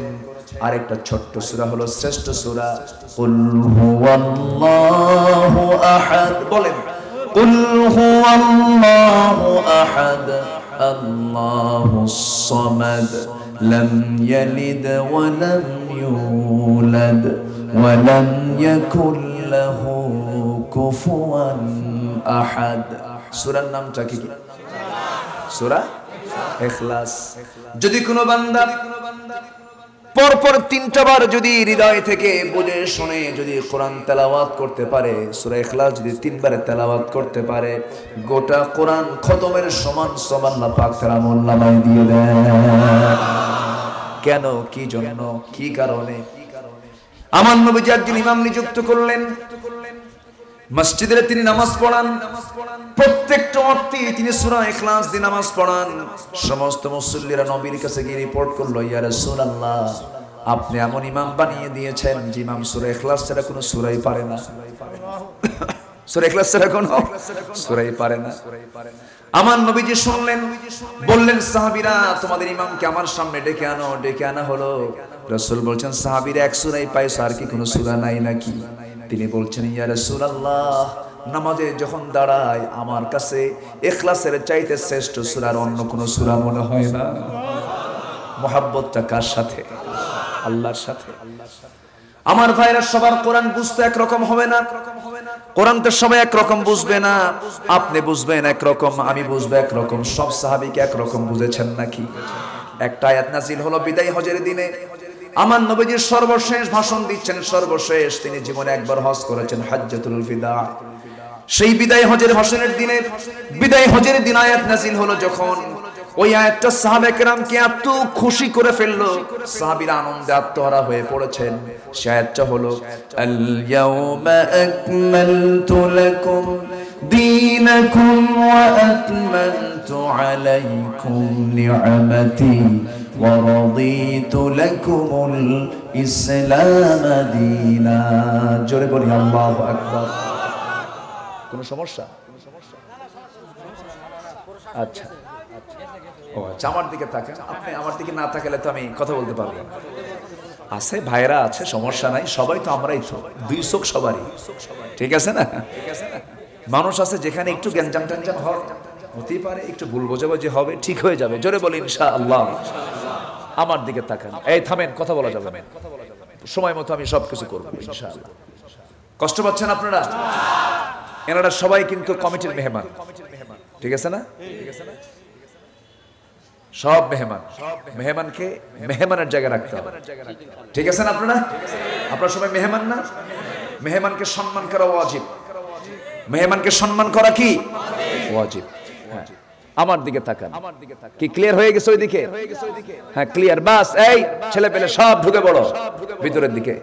আরেকটা ছোট্ট সূরা হলো শ্রেষ্ঠ সূরা কুল হুয়াল্লাহু আহাদ বলেন কুল হুয়াল্লাহু আহাদ আল্লাহুস সামাদ লাম ইয়ালিদ ওয়া লাম ইউলাদ ওয়া লাম ইয়াকুল লাহু কুফুয়ান আহাদ সূরার নামটা কি সূরা ইখলাস যদি কোনো বান্দা পরপর 3টা বার যদি হৃদয় থেকে বুঝে শুনে যদি কোরআন তেলাওয়াত করতে পারে সূরা ইখলাস যদি 3 বারে তেলাওয়াত করতে পারে গোটা কোরআন খতমের সমান আল্লাহ পাক তার আমলনামায় দিয়ে দেন কেন কি জন্য কি কারণে আমার নবীজি একজন ইমাম নিযুক্ত করলেন মসজিদে তিনি নামাজ পড়ান প্রত্যেকটা ওয়াক্তে তিনি সূরা ইখলাস দিয়ে নামাজ পড়ান সমস্ত মুসল্লিরা নবীর কাছে গিয়ে রিপোর্ট করলো ইয়া রাসূলুল্লাহ আপনি এমন ইমাম বানিয়ে দিয়েছেন যে ইমাম সূরা ইখলাস ছাড়া কোনো সূরাই পারে না সূরা ইখলাস ছাড়া কোনো সূরাই পারে না আমার নবীজি শুনলেন বললেন সাহাবীরা তোমাদের ইমামকে আমার সামনে ডেকে আনা হলো রাসূল বলছেন সাহাবীরা এক সূরাই পাইছো আর কি কোনো সূরা নাই নাকি তিনি বলছেন ইয়া রাসূলুল্লাহ নামাজে যখন দাঁড়ায় আমার কাছে ইখলাসের চাইতে শ্রেষ্ঠ সূরার অন্য কোনো সূরা মনে হয় না মুহাব্বতটা কার সাথে আল্লাহর সাথে আমার ভাইরা সবার কোরআন বুঝতে এক রকম হবে না কোরআন তো সবাই এক রকম বুঝবে না আপনি বুঝবেন এক রকম আমি বুঝবো এক রকম সব সাহাবীকে এক রকম বুঝেছেন নাকি একটা আয়াত নাযিল হলো বিদায় হজের দিনে আমার নবীজি সর্বশেষ ভাষণ দিচ্ছেন সর্বশেষ তিনি জীবনে একবার হজ করেছেন হজ্জাতুল বিদা সেই বিদায় হজের ভাষণের দিনে বিদায় হজের দিন আয়াত নাযিল হলো যখন ওই আয়াতটা সাহাবা কেরামকে এত খুশি করে ফেললো সাহাবীরা আনন্দে আত্মহারা হয়ে পড়েছেন সেই আয়াতটা হলো আল ইয়াউমা আকমালতু লাকুম দীনাকুম ওয়া আতমামতু আলাইকুম নি'মাতি ওয়া রাদিতু লাকুমুল ইসলাম দীনা জোরে বলি আল্লাহু আকবার কোন সমস্যা আচ্ছা ও আচ্ছা আমার দিকে তাকান আপনি আমার দিকে না তাকালে তো আমি কথা বলতে পারবো আছে ভাইরা আছে সমস্যা নাই সবাই তো আমরাই তো দুই চোখ সবারই ঠিক আছে না মানুষ আছে যেখানে একটু গ্যাঞ্জাম ট্যাঞ্জাম হতেই পারে একটু ভুল বোঝাবুঝি হবে ঠিক হয়ে যাবে জোরে বলি ইনশাআল্লাহ আমার দিকে তাকান এই থামেন কথা বলা যাবে না সময় মতো আমি সবকিছু করবো ইনশাআল্লাহ কষ্ট পাচ্ছেন আপনারা এনারা সবাই কিন্তু কমিটির মেহমান ঠিক আছে না সব মেহমানকে মেহমানের জায়গায় রাখতে হবে ঠিক আছে না আপনারা সবাই মেহমান না মেহমানকে সম্মান করা ওয়াজিব মেহমানকে সম্মান করা কি ওয়াজিব হ্যাঁ আমার দিকে তাকান কি ক্লিয়ার হয়ে গেছে ওইদিকে হ্যাঁ ক্লিয়ার বাস এই ছেলে পেলে সব ঢুকে পড়ো ভিতরের দিকে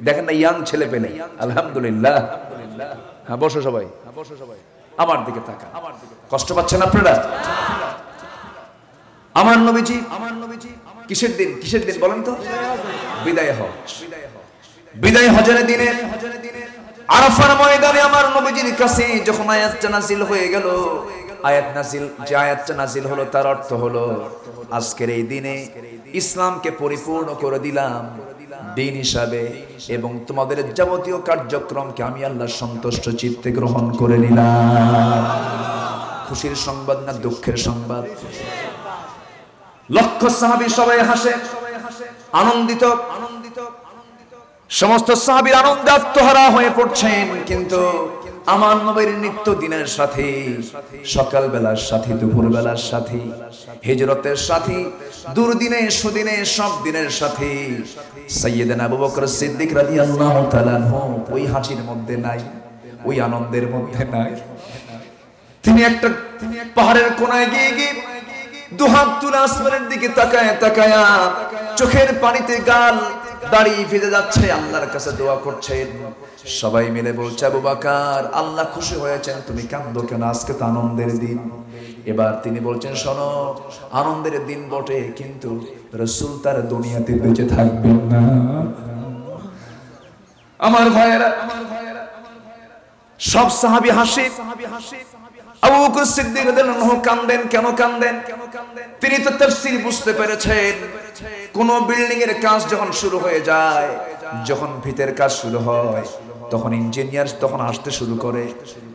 দেখেন না ইয়াং ছেলে পেলে আলহামদুলিল্লাহ হ্যাঁ বসো সবাই আমার দিকে তাকান কষ্ট পাচ্ছেন আপনারা আমার নবীজি কিসের দিন বলেন তো বিদায় হজের দিনে আরাফার ময়দানে আমার নবীজির কাছে যখন আয়াতটা নাযিল হয়ে গেল, যে আয়াতটা নাযিল হলো তার অর্থ হলো আজকের এই দিনে ইসলামকে পরিপূর্ণ করে দিলাম দিন হিসাবে, এবং তোমাদের যাবতীয় কার্যক্রমকে আমি আল্লাহ সন্তুষ্ট চিত্তে গ্রহণ করে নিলাম। খুশির সংবাদ না দুঃখের সংবাদ? লক্ষ সাহাবী সবাই হাসে, আনন্দিত। সমস্ত সাহাবীর আনন্দে আত্মহারা হয়ে পড়ছেন, কিন্তু আমার নবীর নিত্য দিনের সাথী, সকাল বেলার সাথী, দুপুর বেলার সাথী, হিজরতের সাথী, দুর্দিনে সুদিনে সব দিনের সাথী সাইয়েদনা আবু বকর সিদ্দিক রাদিয়াল্লাহু তাআলা ওই হাসির মধ্যে নাই, ওই আনন্দের মধ্যে নাই। তিনি একটা পাহাড়ের কোনায় গিয়ে দুহাত তুলে আসমানের দিকে তাকায়া চোখের পানিতে গাল দাড়ি ভিজে যাচ্ছে, আল্লাহর কাছে দোয়া করছেন। সবাই মিলে বলছে, আবু বকর আল্লাহ খুশি হয়েছেন, তুমি কাঁদো কেন? আজকে তো আনন্দের দিন। এবার তিনি বলছেন, শোনো, আনন্দের দিন বটে, কিন্তু রাসূল তার দুনিয়াতে বেঁচে থাকবেন না। আমার ভাইয়েরা, সব সাহাবী হাসে। আবু বকর সিদ্দিক রাদিয়াল্লাহু আনহু কাঁদেন। কেন কাঁদেন? তিনি তো তাফসীর বুঝতে পেরেছেন। কোন বিল্ডিং এর কাজ যখন শুরু হয়ে যায়, যখন ভিতের কাজ শুরু হয়, তখন ইঞ্জিনিয়ার তখন আসতে শুরু করে,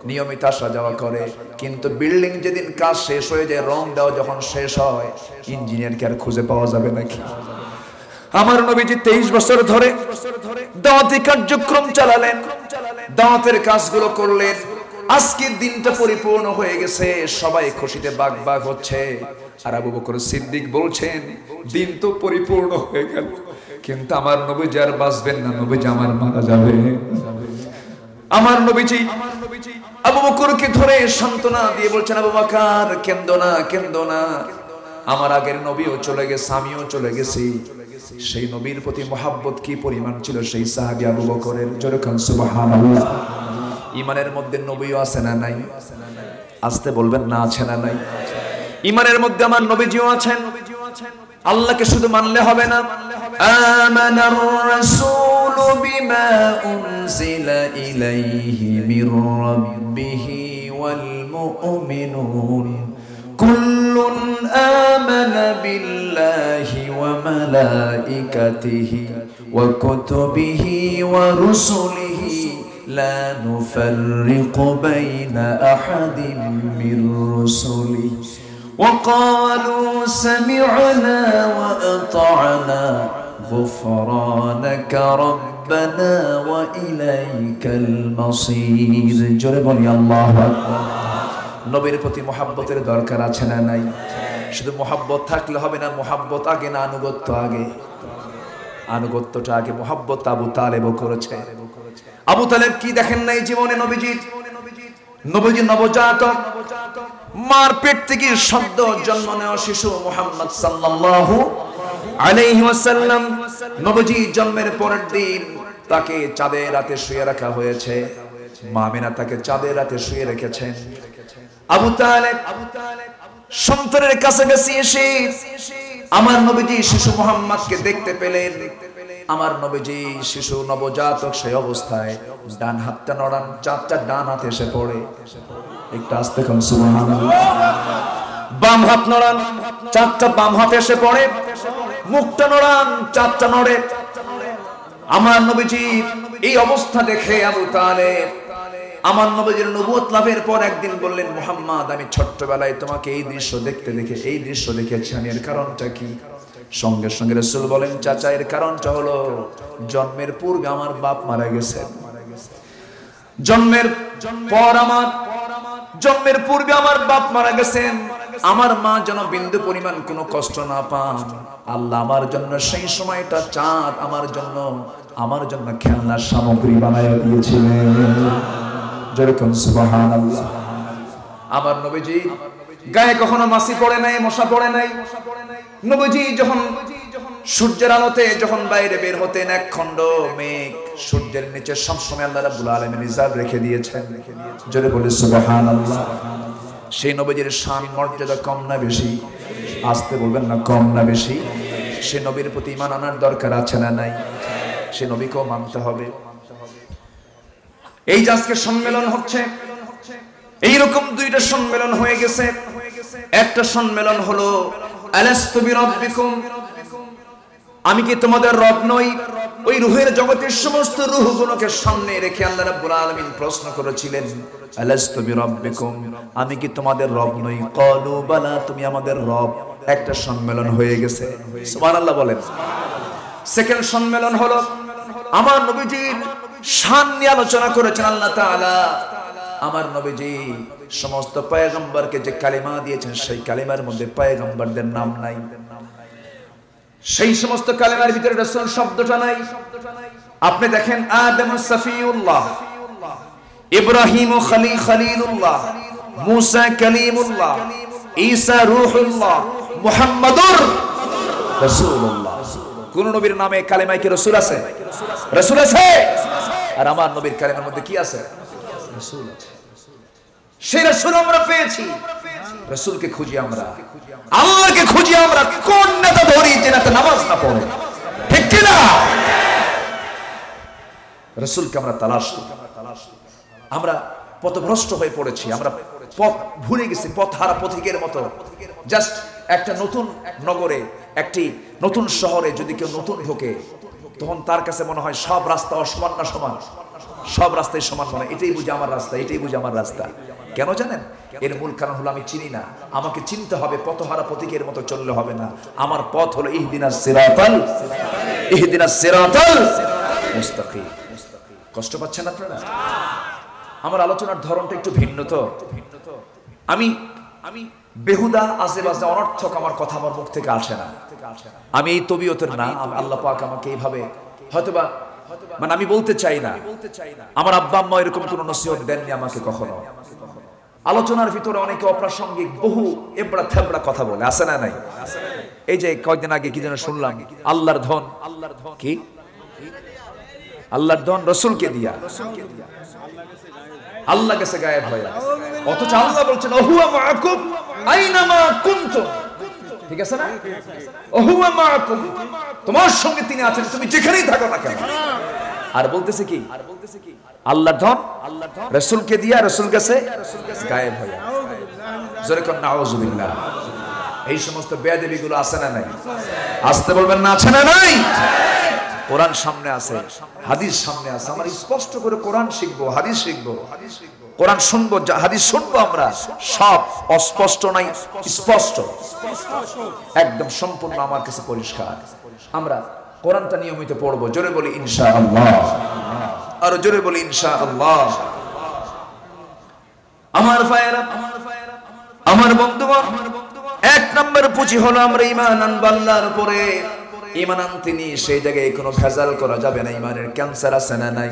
নিয়মিত আসা যাওয়া করে। কিন্তু বিল্ডিং যেদিন কাজ শেষ হয়ে যায়, রং দেওয়া যখন শেষ হয়, ইঞ্জিনিয়ারকে আর খুঁজে পাওয়া যাবে নাকি? আমার নবীজি 23 বছর ধরে দাওয়াতি কার্যক্রম চালালেন, দাওয়াতের কাজগুলো করলেন। আজকের দিনটা পরিপূর্ণ হয়ে গেছে, সবাই খুশিতে বাগবাগ হচ্ছে। আর আবু বকর সিদ্দিক বলছেন, দিন তো পরিপূর্ণ হয়ে গেল, কিন্তু আমার নবীজি আর বাঁচবেন না, নবীজি আমার মারা যাবে। আমার নবীজি আবু বকরকে ধরে সান্ত্বনা দিয়ে বলছেন, আবু বকর কেঁদো না, কেঁদো না, আমার আগের নবীও চলে গেছে, আমিও চলে গেছি। সেই নবীর প্রতি মহব্বত কি পরিমাণ ছিল সেই সাহাবী আবু বকরের! জোরে কান সুবহানাল্লাহ। ইমানের মধ্যে নবীও আছে না নাই? আসতে বলবেন না, আছে না নাই? ইমানের মধ্যে আমার নবীজিও আছেন। আল্লাহকে শুধু মানলে হবে না। আমানার রাসূলু বিমা উনজিলা ইলাইহি মির রাব্বিহি ওয়াল মুমিনুন কুল্লুন আমানা বিল্লাহি ওয়া মালাইকাতিহি ওয়া কুতুবিহি ওয়া রুসুলিহি لا نفرق بين أحد من رسله وقالوا سمعنا وأطعنا غفرانك ربنا وإليك المصير। জোরে বলি আল্লাহু আকবার। নবীর প্রতি মহব্বতের দরকার আছে না নাই? শুধু মহব্বত থাকলে হবে না, মহব্বত আগে না আনুগত্য আগে? আনুগত্যটা আগে। মহব্বত আবু তালেবও করেছে। আবু তালেব কি দেখেন নাই জীবনে? নবীজি নবজাতক, মার পেট থেকে সদ্য জন্ম নেওয়া শিশু মুহাম্মদ সাল্লাল্লাহু আলাইহি ওয়াসাল্লাম। নবীজি জন্মের পরের দিন তাকে চাঁদের রাতে শুয়ে রাখা হয়েছে। মা আমিনা তাকে চাঁদের রাতে শুয়ে রেখেছেন। আবু তালেব সন্তানের কাছাকাছি এসে আমার নবীজি শিশু মুহাম্মদকে দেখতে পেলেন। আমার নবীজি শিশু নবজাতক সেই অবস্থায় ডান হাতটা নড়ান, চারটা ডান হাত এসে পড়ে। একটু আস্তে কোন সুবহানাল্লাহ। বাম হাত নড়ান, চারটা বাম হাত এসে পড়ে। মুখটা নড়ান, চারটা নড়ে। আমার নবীজি এই অবস্থা দেখে আবু তালেব আমার নবীজির নবুয়ত লাভের পর একদিন বললেন, মুহাম্মদ আমি ছোট্টবেলায় তোমাকে এই দৃশ্য দেখেছি, আমি এর কারণটা কি? সঙ্গে সঙ্গে রাসূল বলেন, চাচা এর কারণটা হলো জন্মের পূর্বে আমার বাপ মারা গেছে। জন্মের পূর্বে আমার বাপ মারা গেছেন। আমার মা যেন বিন্দু পরিমাণ কোনো কষ্ট না পান, আল্লাহ আমার জন্য সেই সময়টা চাঁদ আমার জন্য খেলনার সামগ্রী বানায় দিয়েছিলেন। যেরকম সুবহানাল্লাহ। আমার নবীজি গায়ে কখনো মাছি পড়ে নাই, মশা পড়ে নাই। নবীজি যখন সূর্যের আলোতে যখন বাইরে বের হতেন, এক খণ্ড মেঘ সূর্যের নিচে সবসময় আল্লাহ রাব্বুল আলামিন রিজার্ভ রেখে দিয়েছেন। জোরে বলে সুবহানাল্লাহ। সেই নবীজির শান মর্যাদা কম না বেশি? আসতে বলবেন না, কম না বেশি? সে নবীর প্রতি ঈমান আনার দরকার আছে না নাই? সে নবীকেও মানতে হবে। এই যে আজকে সম্মেলন হচ্ছে, এইরকম দুইটা সম্মেলন হয়ে গেছে। একটা সম্মেলন হলো আলাস্তু বিরাব্বিকুম, আমি কি তোমাদের রব নই? ওই রূহের জগতের সমস্ত রূহগুলোকে সামনে রেখে আল্লাহ রাব্বুল আলামিন প্রশ্ন করেছিলেন, আলাস্তু বিরাব্বিকুম, আমি কি তোমাদের রব নই? ক্বালু বালা, তুমি আমাদের রব। একটা সম্মেলন হয়ে গেছে, সুবহানাল্লাহ বলেন। সেকেন্ড সম্মেলন হলো আমার নবীজির শান নিয়ে আলোচনা করেছেন আল্লাহ তাআলা। আমার নবীজি সমস্ত পয়গম্বরকে যে কালিমা দিয়েছেন, সেই কালিমার মধ্যে পয়গম্বরদের নাম নাই। সেই সমস্ত কালিমার ভিতরে রাসূল শব্দটা নাই। আপনি দেখেন, আদম সফিউল্লাহ, ইব্রাহিম খলিলুল্লাহ, মুসা কালিমুল্লাহ, ঈসা রূহুল্লাহ, মুহাম্মাদুর রাসূলুল্লাহ। কোন নবীর নামে কালিমায় কি রাসূল আছে? রাসূল আছে। আর আমার নবীর কালিমার মধ্যে কি আছে? রাসূল আছে। সেই রাসূল আমরা পেয়েছি। রাসূলকে খুঁজি আমরা, আল্লাহকে খুঁজি আমরা। কোন নেতা ধরি যে নেতা নামাজ না পড়ে? ঠিক কি না? রাসূলকে আমরা তালাশ করি। আমরা পথভ্রষ্ট হয়ে পড়েছি, আমরা পথ ভুলে গেছি, পথহারা পথিকের মতো। জাস্ট একটা নতুন নগরে, একটি নতুন শহরে যদি কেউ নতুন ঢোকে, তখন তার কাছে মনে হয় সব রাস্তা অসমান না সমান? সব রাস্তায় সমান মনে হয়। এটাই বুঝে আমার রাস্তা, এটাই বুঝে আমার রাস্তা। কেন জানেন? এর মূল কারণ হলো আমি চিনি না। আমাকে চিনতে হবে, পথহারা পথিকের মতো চললে হবে না। আমার পথ হলো ইহদিনাস সিরাতাল মুস্তাকিম। কষ্ট পাচ্ছেন আপনারা? আমার আলোচনার ধরনটা একটু ভিন্ন। তো আমি বেহুদা আশেপাশে অনর্থক আমার কথা আমার মুখ থেকে আসে না। আমি এই তবিয়তের না। আল্লাহ পাক আমাকে এইভাবে হয়তোবা, মানে আমি বলতে চাই না, আমার আব্বা আম্মা এরকম কোনো নসিহত দেননি আমাকে কখনো। আলোচনার ভিতরে অনেকে অপ্রাসঙ্গিক বহু এবড়া থেবড়া কথা বলে, আছে না নাই? এই যে কয়েকদিন আগে কি যেন শুনলাম, আল্লাহর ধন, কি আল্লাহর ধন রাসূলকে দিয়া, আল্লাহ গেছে গায়েব হয়ে। অথচ আল্লাহ বলছেন ওহুয়া মাআকুম আইনামা কুনতুম। ঠিক আছে না? ওহুয়া মাআকুম, তোমার সঙ্গে তিনি আছেন, তুমি যেখানেই থাকো না কেন। আর বলতেছে কি? আল্লাহর ধন রাসূলকে দিয়া, রাসূল গেছে গায়েব হয়ে। জোরে কোন নাউযুবিল্লাহ। এই সমস্ত বেয়াদবিগুলো আছে না নাই? আসতে বলবেন না, আছে না নাই? কোরআন সামনে আছে, হাদিস সামনে আছে। আমরা স্পষ্ট করে কোরআন শিখবো, হাদিস শিখবো, কোরআন শুনবো, হাদিস শুনবো। আমরা সব অস্পষ্ট নাই, স্পষ্ট, একদম সম্পূর্ণ আমার কাছে পরিষ্কার। আমরা কোরআনটা নিয়মিত পড়বো। জোরে বলি ইনশাআল্লাহ, আর জোরে বলি ইনশাআল্লাহ। আমার ভাইয়েরা, আমার বন্ধুগণ, এক নম্বর পুঁজি হলো আমরা ঈমান আনবো আল্লাহর উপরে। ঈমান আনতে নিয়ে সেই জায়গায় কোনো ভেজাল করা যাবে না। ঈমানের ক্যান্সার আছে না নাই?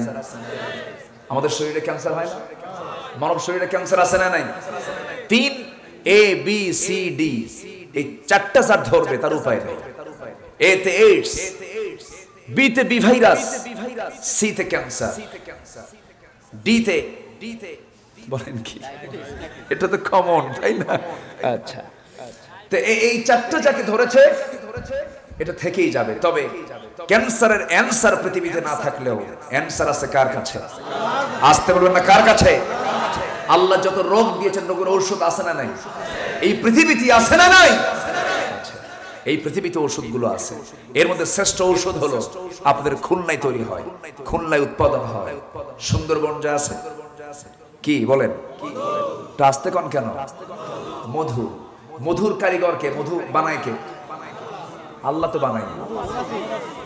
আমাদের শরীরে ক্যান্সার হয় না? মানব শরীরে ক্যান্সার আছে না নাই? 3 A B C D, এই চারটা যার ধরবে তার উপায় নেই। A তে এইডস, B তে বি ভাইরাস, C তে ক্যান্সার, D তে বলেন কি? এটা তো কমন, তাই না? আচ্ছা, তো এই চারটা যাকে ধরেছে এটা থেকেই যাবে। তবে ক্যান্সারের অ্যানসার পৃথিবীতে না থাকলেও অ্যানসার আছে কার কাছে? আসতে বলবেন না, কার কাছে? আল্লাহ যত রোগ দিয়েছেন, রোগের ঔষধ আছে না নাই? এই পৃথিবীতে আছে না নাই? এই পৃথিবীতে ওষুধগুলো আছে। এর মধ্যে শ্রেষ্ঠ ঔষধ হলো আপনাদের খুলনায় তৈরি হয়, খুলনায় উৎপাদন হয়। সুন্দরবন যা আছে, কি বলেন? আসতে কন কেন? মধু, মধুর কারিগর কে? মধু বানায় কে? আল্লাহ তো বানায়।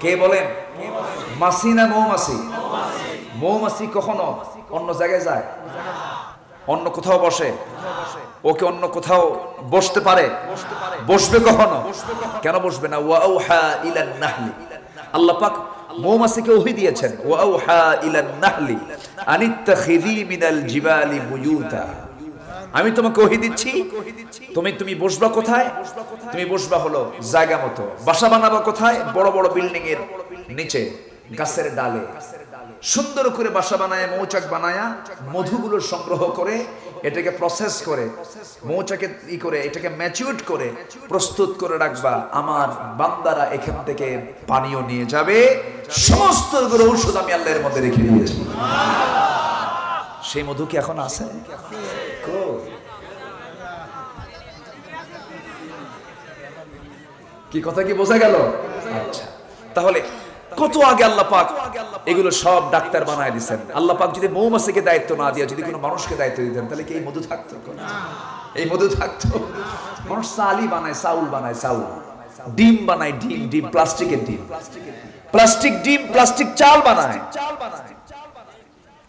কে বলেন? মাছি না মৌমাছি? মৌমাছি কখনো অন্য জায়গায় যায়? অন্য কোথাও বসে? ওকে অন্য কোথাও বসতে পারে? বসবে কখনো? কেন বসবে না? ওয়াউহা ইলান নাহলি, আল্লাহ পাক মৌমাছিকে ওহী দিয়েছেন, ওয়াউহা ইলান নাহলি আনিত্তাখিযি মিনাল জিবালি বুয়ুতা। আমি তোমাকে ওহী দিচ্ছি, তুমি বসবা কোথায়? তুমি বসবা হলো জায়গা মতো। বাসা বানাবা কোথায়? বড় বড় বিল্ডিং এর নিচে, গাছের ডালে। সুন্দর করে বাসা বানায়, মৌচাক বানায়া, মধুগুলো সংগ্রহ করে, এটাকে প্রসেস করে, মৌচাকে করে, এটাকে ম্যাচিউর করে প্রস্তুত করে রাখবা। আমার বান্দারা এখান থেকে পানীয় নিয়ে যাবে, সমস্ত ঔষধ আমি আল্লাহর মধ্যে রেখে দিয়েছি। সেই মধু কি এখন আছে? কি কথা কি বোঝা গেল? আচ্ছা, তাহলে কত আগে আল্লাহ পাক এগুলো সব ডাক্তার বানায় দিচ্ছেন। আল্লাহ পাক যদি মৌমাছিকে দায়িত্ব না দিয়ে যদি কোনো মানুষকে দায়িত্ব দিতেন, তাহলে কি এই মধু থাকতো? এই মধু থাকতো? মানুষ চালই বানায়, চাউল বানায়, চাউল, ডিম বানায়, ডিম প্লাস্টিকের ডিম, প্লাস্টিক ডিম, প্লাস্টিক চাল বানায়।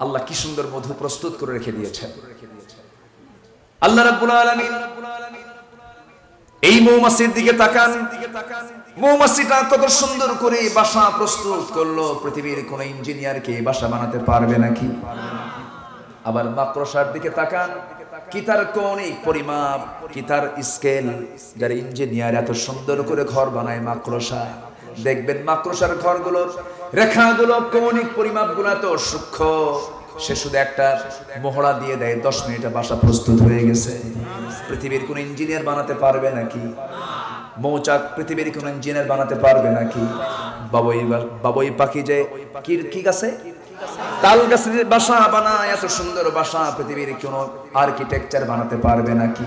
আল্লাহ কি সুন্দর মধু প্রস্তুত করে রেখে দিয়েছেন। আল্লাহ রাব্বুল আলামিন এই মৌমাছির দিকে তাকান, মৌমাছিটা কত সুন্দর করে বাসা প্রস্তুত করলো। পৃথিবীর কোন ইঞ্জিনিয়ারকে বাসা বানাতে পারবে নাকি? আবার মাকড়সার দিকে তাকান, কি তার কৌণিক পরিমাপ, কি তার স্কেল, যারা ইঞ্জিনিয়ার এত সুন্দর করে ঘর বানায় মাকড়সা, দেখবেন মাকড়সার ঘরগুলোর রেখাগুলো, কৌণিক পরিমাপগুলো এত সূক্ষ্ম, সে শুধু একটা মোহরা দিয়ে দেয়, 10 মিনিটে বাসা প্রস্তুত হয়ে গেছে। পৃথিবীর কোন ইঞ্জিনিয়ার বানাতে পারবে নাকি? মৌচাক পৃথিবীর কোন ইঞ্জিনিয়ার বানাতে পারবে নাকি? বাবুই পাখি যে কি গাছে, তাল গাছের বাসা বানায়, এত সুন্দর বাসা পৃথিবীর কোন আর্কিটেকচার বানাতে পারবে নাকি?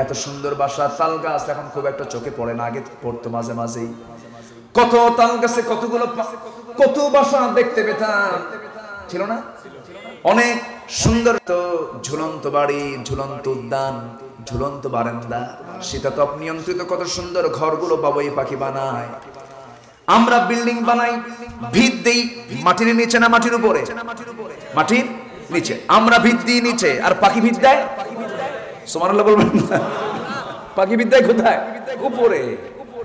এত সুন্দর বাসা তাল গাছ এখন খুব একটা চোখে পড়ে না, আগে পড়তো মাঝে মাঝেই। কত তাল গাছে কত বাসা দেখতে পেতাম, ছিল না? অনেক সুন্দর তো ঝুলন্ত বাড়ি, ঝুলন্ত উদ্যান, ঝুলন্ত বারান্দা, শীতাতপ নিয়ন্ত্রিত কত সুন্দর ঘরগুলো বাবুই পাখি বানায়। আমরা বিল্ডিং বানাই, ভিত দেই মাটির নিচে না মাটির উপরে? মাটির নিচে। আমরা ভিত দিই নিচে, আর পাখি ভিত দেয়, সুবহানাল্লাহ বলবেন না? পাখি ভিত দেয় কোথায়? উপরে।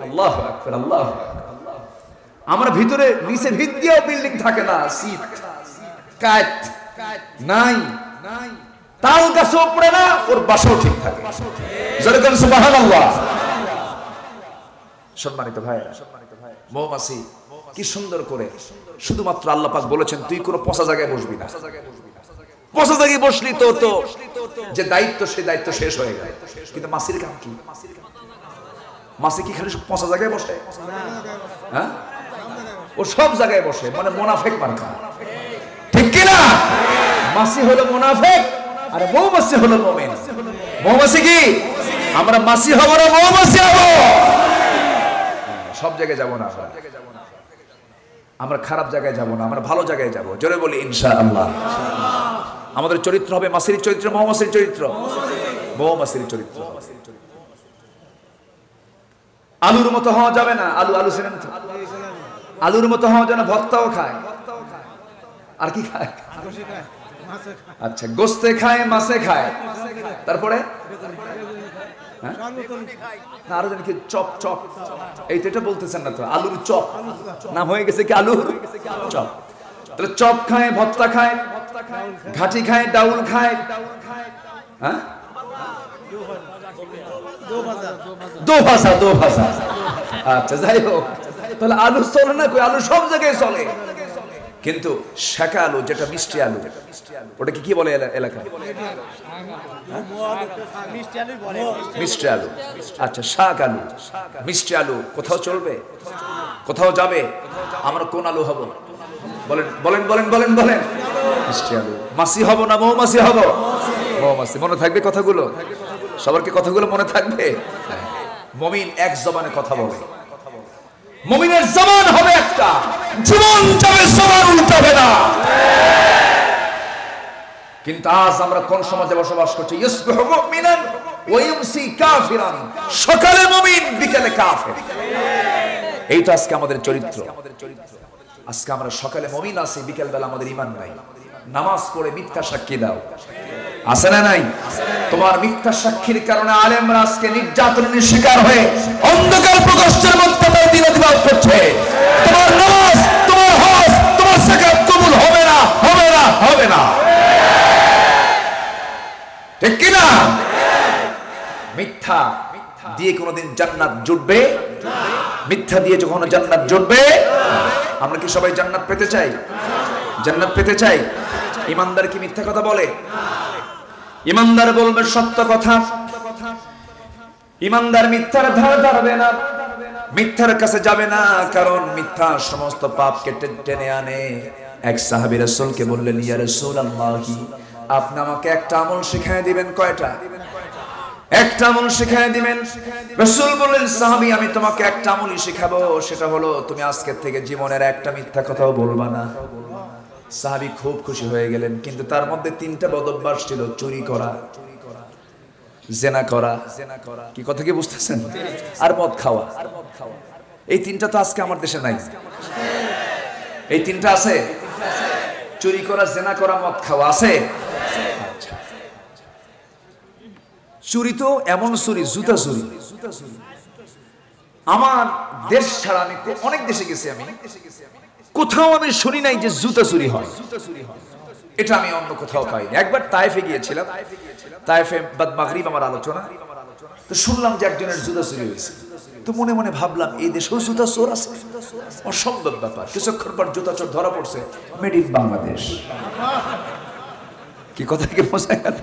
আল্লাহু আকবার, আল্লাহু আকবার। আমরা ভিতরে নিচে ভিত দিয়েও বিল্ডিং থাকে না, শীত কাট নাই, তাল গাছ উপরে না, ওর বাসাও ঠিক থাকে। যেরকম সুবহানাল্লাহ। সম্মানিত ভাইরা, মৌমাছি কি সুন্দর করে, শুধুমাত্র আল্লাহ পাক বলেছেন তুই কোনো পচা জায়গায় বসবি না। পচা জায়গায় বসলি তো যে দায়িত্ব, সে দায়িত্ব শেষ হয়ে গেল। কিন্তু মাছির কাম কি? মাছি কি খালি পচা জায়গায় বসে? হ্যাঁ, ও সব জায়গায় বসে, মানে মুনাফিক মার্কা, ঠিক কি না? মাছি হলো মুনাফিক আর মৌমাছি হলো মুমিন। মৌমাছি কি? আমরা মাছি হব না, মৌমাছি হব। সব জায়গায় যাব না, আমরা খারাপ জায়গায় যাব না, আমরা ভালো জায়গায় যাব। জোরে বলি ইনশাআল্লাহ। আমাদের চরিত্র হবে মাছির চরিত্র, মৌমাছির চরিত্র, মৌমাছির চরিত্র। আলুর মতো হওয়া যাবে না। আলু ছিলেন তো? আলুর মতো হওয়া যাবে না, ভর্তাও খায়, আর কি খায়? আচ্ছা, গোস্তে খায়, মাছে খায়, তারপরে আরো জানি কি চপ, চপ, এইটা বলতেছেন না তো? আলুর চপ নাম হয়ে গেছে কি? আলুর চপ। তাহলে চপ খায়, ভর্তা খায়, ঘাটি খায়, ডাউল খায়, হ্যাঁ, দো ভাষা। আচ্ছা, যাই হোক, তাহলে আলু চলে না কই? আলু সব জায়গায় চলে, কিন্তু শাকা আলু, যেটা মিষ্টি আলু, ওটাকে কি বলে এলাকায়? মিষ্টি আলু। আচ্ছা, শাক আলু, মিষ্টি আলু কোথাও চলবে? কোথাও যাবে? আমরা কোন আলু হব? বলেন। মিষ্টি আলু। মাছি হব না মৌমাছি হব? মৌমাছি। মনে থাকবে কথাগুলো? সবার কি কথাগুলো মনে থাকবে? মুমিন এক জবানে কথা বলে, মুমিনের জবান হবে একটা, জীবন যাবে, জবান উল্টাবে না। কিন্তু আজ আমরা কোন সমাজে বসবাস করছি? ইসবিহু মুমিনান ওয়া ইউমসি কাফিরান, সকালে মুমিন, বিকেলে কাফের। এই তো আজকে আমাদের চরিত্র। আজকে আমরা সকালে মুমিন আছি, বিকেল বেলা আমাদের ঈমান নাই। নামাজ পড়ে মিথ্যা সাক্ষী দাও, আছে না নাই? তোমার মিথ্যা সাক্ষীর কারণে আলেমরা আজকে নির্যাতনের শিকার হয়ে অন্ধকার প্রকোষ্ঠের মধ্যে দিনরাত করছে। তোমার নামাজ, তোমার হজ, তোমার যাকাত কবুল হবে না, হবে না, ঠিক কি না? মিথ্যা দিয়ে কোনোদিন জান্নাত জুটবে? মিথ্যা দিয়ে যখন জান্নাত জুটবে, আমরা কি সবাই জান্নাত পেতে চাই? জান্নাত পেতে চাই। ইমানদার কি মিথ্যা কথা বলে? ইমানদার বলবে সত্য কথা। ইমানদার মিথ্যার ধার ধারবে না, মিথ্যার কাছে যাবে না, কারণ মিথ্যা সমস্ত পাপকে টেনে আনে। এক সাহাবী রাসূলকে বললেন, ইয়া রাসূলুল্লাহি আপনি আমাকে একটা আমল শিখিয়ে দিবেন। কয়টা? একটা আমল শিখিয়ে দিবেন। রাসূল বললেন, সাহাবী আমি তোমাকে একটা আমলই শিখাবো, সেটা হলো তুমি আজকে থেকে জীবনের একটা মিথ্যা কথাও বলবা না। সাহাবী খুব খুশি হয়ে গেলেন, কিন্তু তার মধ্যে তিনটা বদঅভ্যাস ছিল: চুরি করা, জেনা করা, কি কথা কি বুঝতেছেন, আর মদ খাওয়া। এই তিনটা তো আজকে আমার দেশে নাই। এই তিনটা আছে? চুরি করা, জেনা করা, মদ খাওয়া আছে? চুরি তো এমন চুরি, জুতা চুরি। আমার দেশ ছাড়া আমি অনেক দেশে গেছি, আমি কোথাও আমি শুনি নাই যে জুতা চুরি হয়। এটা আমি অন্য কোথাও পাইনি। একবার তায়েফে গিয়েছিলাম, তায়েফে বাদ মাগরিব আমার আলোচনা, তো শুনলাম যে একজনের জুতা চুরি হয়েছে। তো মনে মনে ভাবলাম এই দেশেও জুতা চোর আছে? অসম্ভব ব্যাপার। কিছুক্ষণ পর জুতা চোর ধরা পড়ছে, মেড ইন বাংলাদেশ। কি কথা কি বোঝা গেল?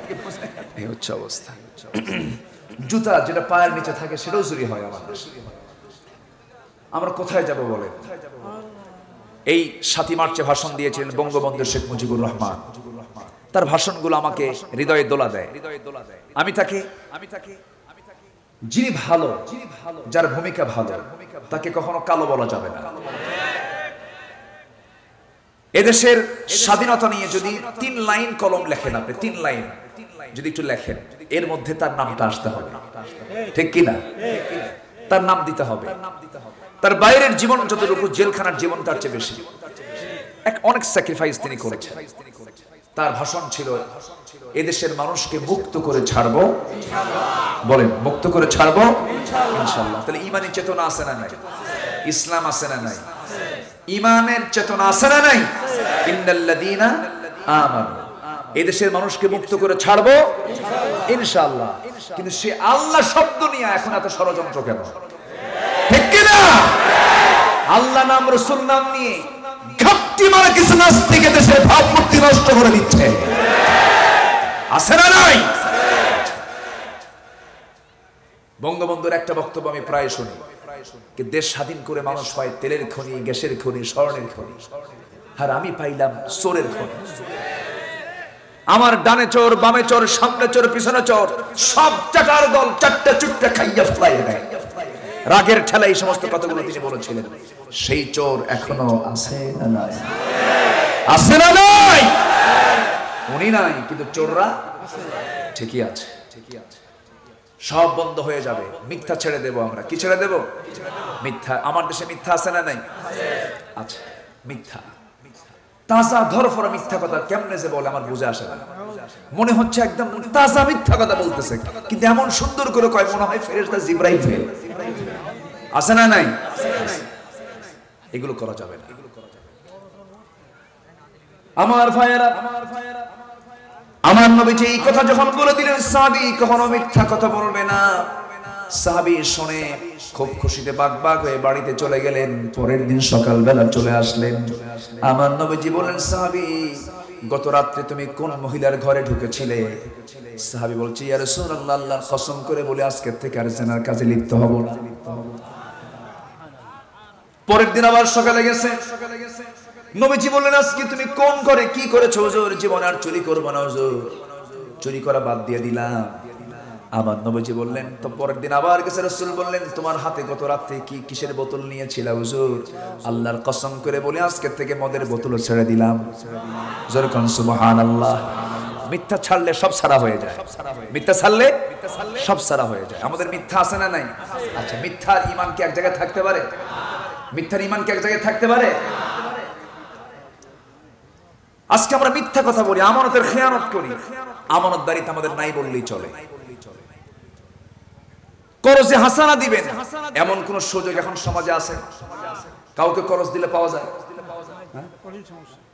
এই হচ্ছে অবস্থা। জুতা যেটা পায়ের নিচে থাকে সেটাও চুরি হয় আমাদের। আমরা কোথায় যাব বলেন? এই 7ই মার্চে ভাষণ দিয়েছিলেন বঙ্গবন্ধু শেখ মুজিবুর রহমান। তার ভাষণগুলো আমাকে হৃদয়ে দোলা দেয়। আমি তাকে যিনি ভালো, যার ভূমিকা ভালো, তাকে কখনো কালো বলা যাবে না। এদেশের স্বাধীনতা নিয়ে যদি 3 লাইন কলম লেখেন, আপনি 3 লাইন যদি একটু লেখেন, এর মধ্যে তার নামটা আসতে হবে, ঠিক কিনা? তার নাম দিতে হবে। তার বাইরের জীবন যতটুকু, জেলখানার জীবন তার চেয়ে বেশি। অনেক স্যাক্রিফাইস তিনি করেছেন। তার ভাষণ ছিল, এদেশের মানুষকে মুক্ত করে ছাড়বো। বলেন, মুক্ত করে ছাড়বো ইনশাআল্লাহ। তাহলে ইমানি চেতনা আছে না নাই? ইসলাম আছে না নাই? ইমানের চেতনা আছে না নাই? ইন্নাল্লাযীনা আমানু, এদেশের মানুষকে মুক্ত করে ছাড়বো ইনশাআল্লাহ। কিন্তু সে আল্লাহ শব্দ নিয়ে এখন এত ষড়যন্ত্র কেন? ঠিক কিনা? আল্লাহ নাম, রাসূল নাম নিয়ে ঘাপটি মারা কিছু নাস্তিক দেশের ভাবমূর্তি নষ্ট করে দিচ্ছে, আছে না নাই? বঙ্গবন্ধুর একটা বক্তব্য আমি প্রায় শুনি, দেশ স্বাধীন করে মানুষ পায় তেলের খনি, গ্যাসের খনি, স্বর্ণের খনি, আর আমি পাইলাম চোরের খনি। আমার ডানে চোর, বামে চোর, সামনে চোর, পিছনে চোর, সব চাটার দল চারটা চুটটা খাইয়া ফেলাইয়া দেয়। রাগের ঠেলা এই সমস্ত কথাগুলো তিনি বলেছিলেন। সেই চোর এখনো আছে না নাই? আছে না নাই? উনি নাই, কিন্তু চোররা ঠিকই আছে। সব বন্ধ হয়ে যাবে, মিথ্যা ছেড়ে দেব আমরা। কি ছেড়ে দেব? মিথ্যা। আমার দেশে মিথ্যা আছে না নাই? আচ্ছা, মিথ্যা তাজা ধরফরা মিথ্যা কথা কেমনে যে বলে আমার বুঝে আসে না। মনে হচ্ছে একদম তাজা মিথ্যা কথা বলতেছে, কিন্তু এমন সুন্দর করে কয় মনে হয় ফেরেশতা জিবরাইল। আছে না নাই? এগুলো করা যাবে না। আমার ভাইয়েরা, আমার নবীজি এই কথা যখন বলে দিলেন, সাহাবী কখনো মিথ্যা কথা বলবে না। সাহাবী শুনে খুব খুশিতে বাগবাগ হয়ে বাড়িতে চলে গেলেন। পরের দিন সকালবেলা চলে আসলেন। আমার নবীজি বলেন, সাহাবী গত রাত্রে তুমি কোন মহিলার ঘরে ঢুকেছিলে? সাহাবী বলছে, ইয়া রাসূলুল্লাহ, আল্লাহর কসম করে বলে আজকে থেকে আর জিনার কাজে লিপ্ত হব না। পরের দিন আবার সকালে গেছে, নবীজি বললেন, আজকে তুমি কোন ঘরে কি করেছো? হুজুর জীবন আর চুরি করব না হুজুর, চুরি করা বাদ দিয়ে দিলাম। আমার নবীজি বললেন, তো পরের দিন আবার গেছে। রাসূল বললেন, তোমার হাতে গত রাতে কি কিসের বোতল নিয়েছিলা? হুজুর আল্লাহর কসম করে বলে আজকে থেকে মদের বোতল ছেড়ে দিলাম। জোরে কোন সুবহানাল্লাহ। মিথ্যা ছাড়লে সব সারা হয়ে যায়। মিথ্যা ছাড়লে সব সারা হয়ে যায়। আমাদের মিথ্যা আছে না নাই? আচ্ছা, মিথ্যার ঈমান কি এক জায়গায় থাকতে পারে? মিথ্যার ঈমান কি এক জায়গায় থাকতে পারে? আজকে আমরা মিথ্যা কথা বলি, আমানতের খেয়ানত করি। আমানতদারিতে আমাদের নাই বললেই চলে। করজে হাসানা দিবেন এমন কোন সুযোগ এখন সমাজে আছে? কাউকে করজ দিলে পাওয়া যায়?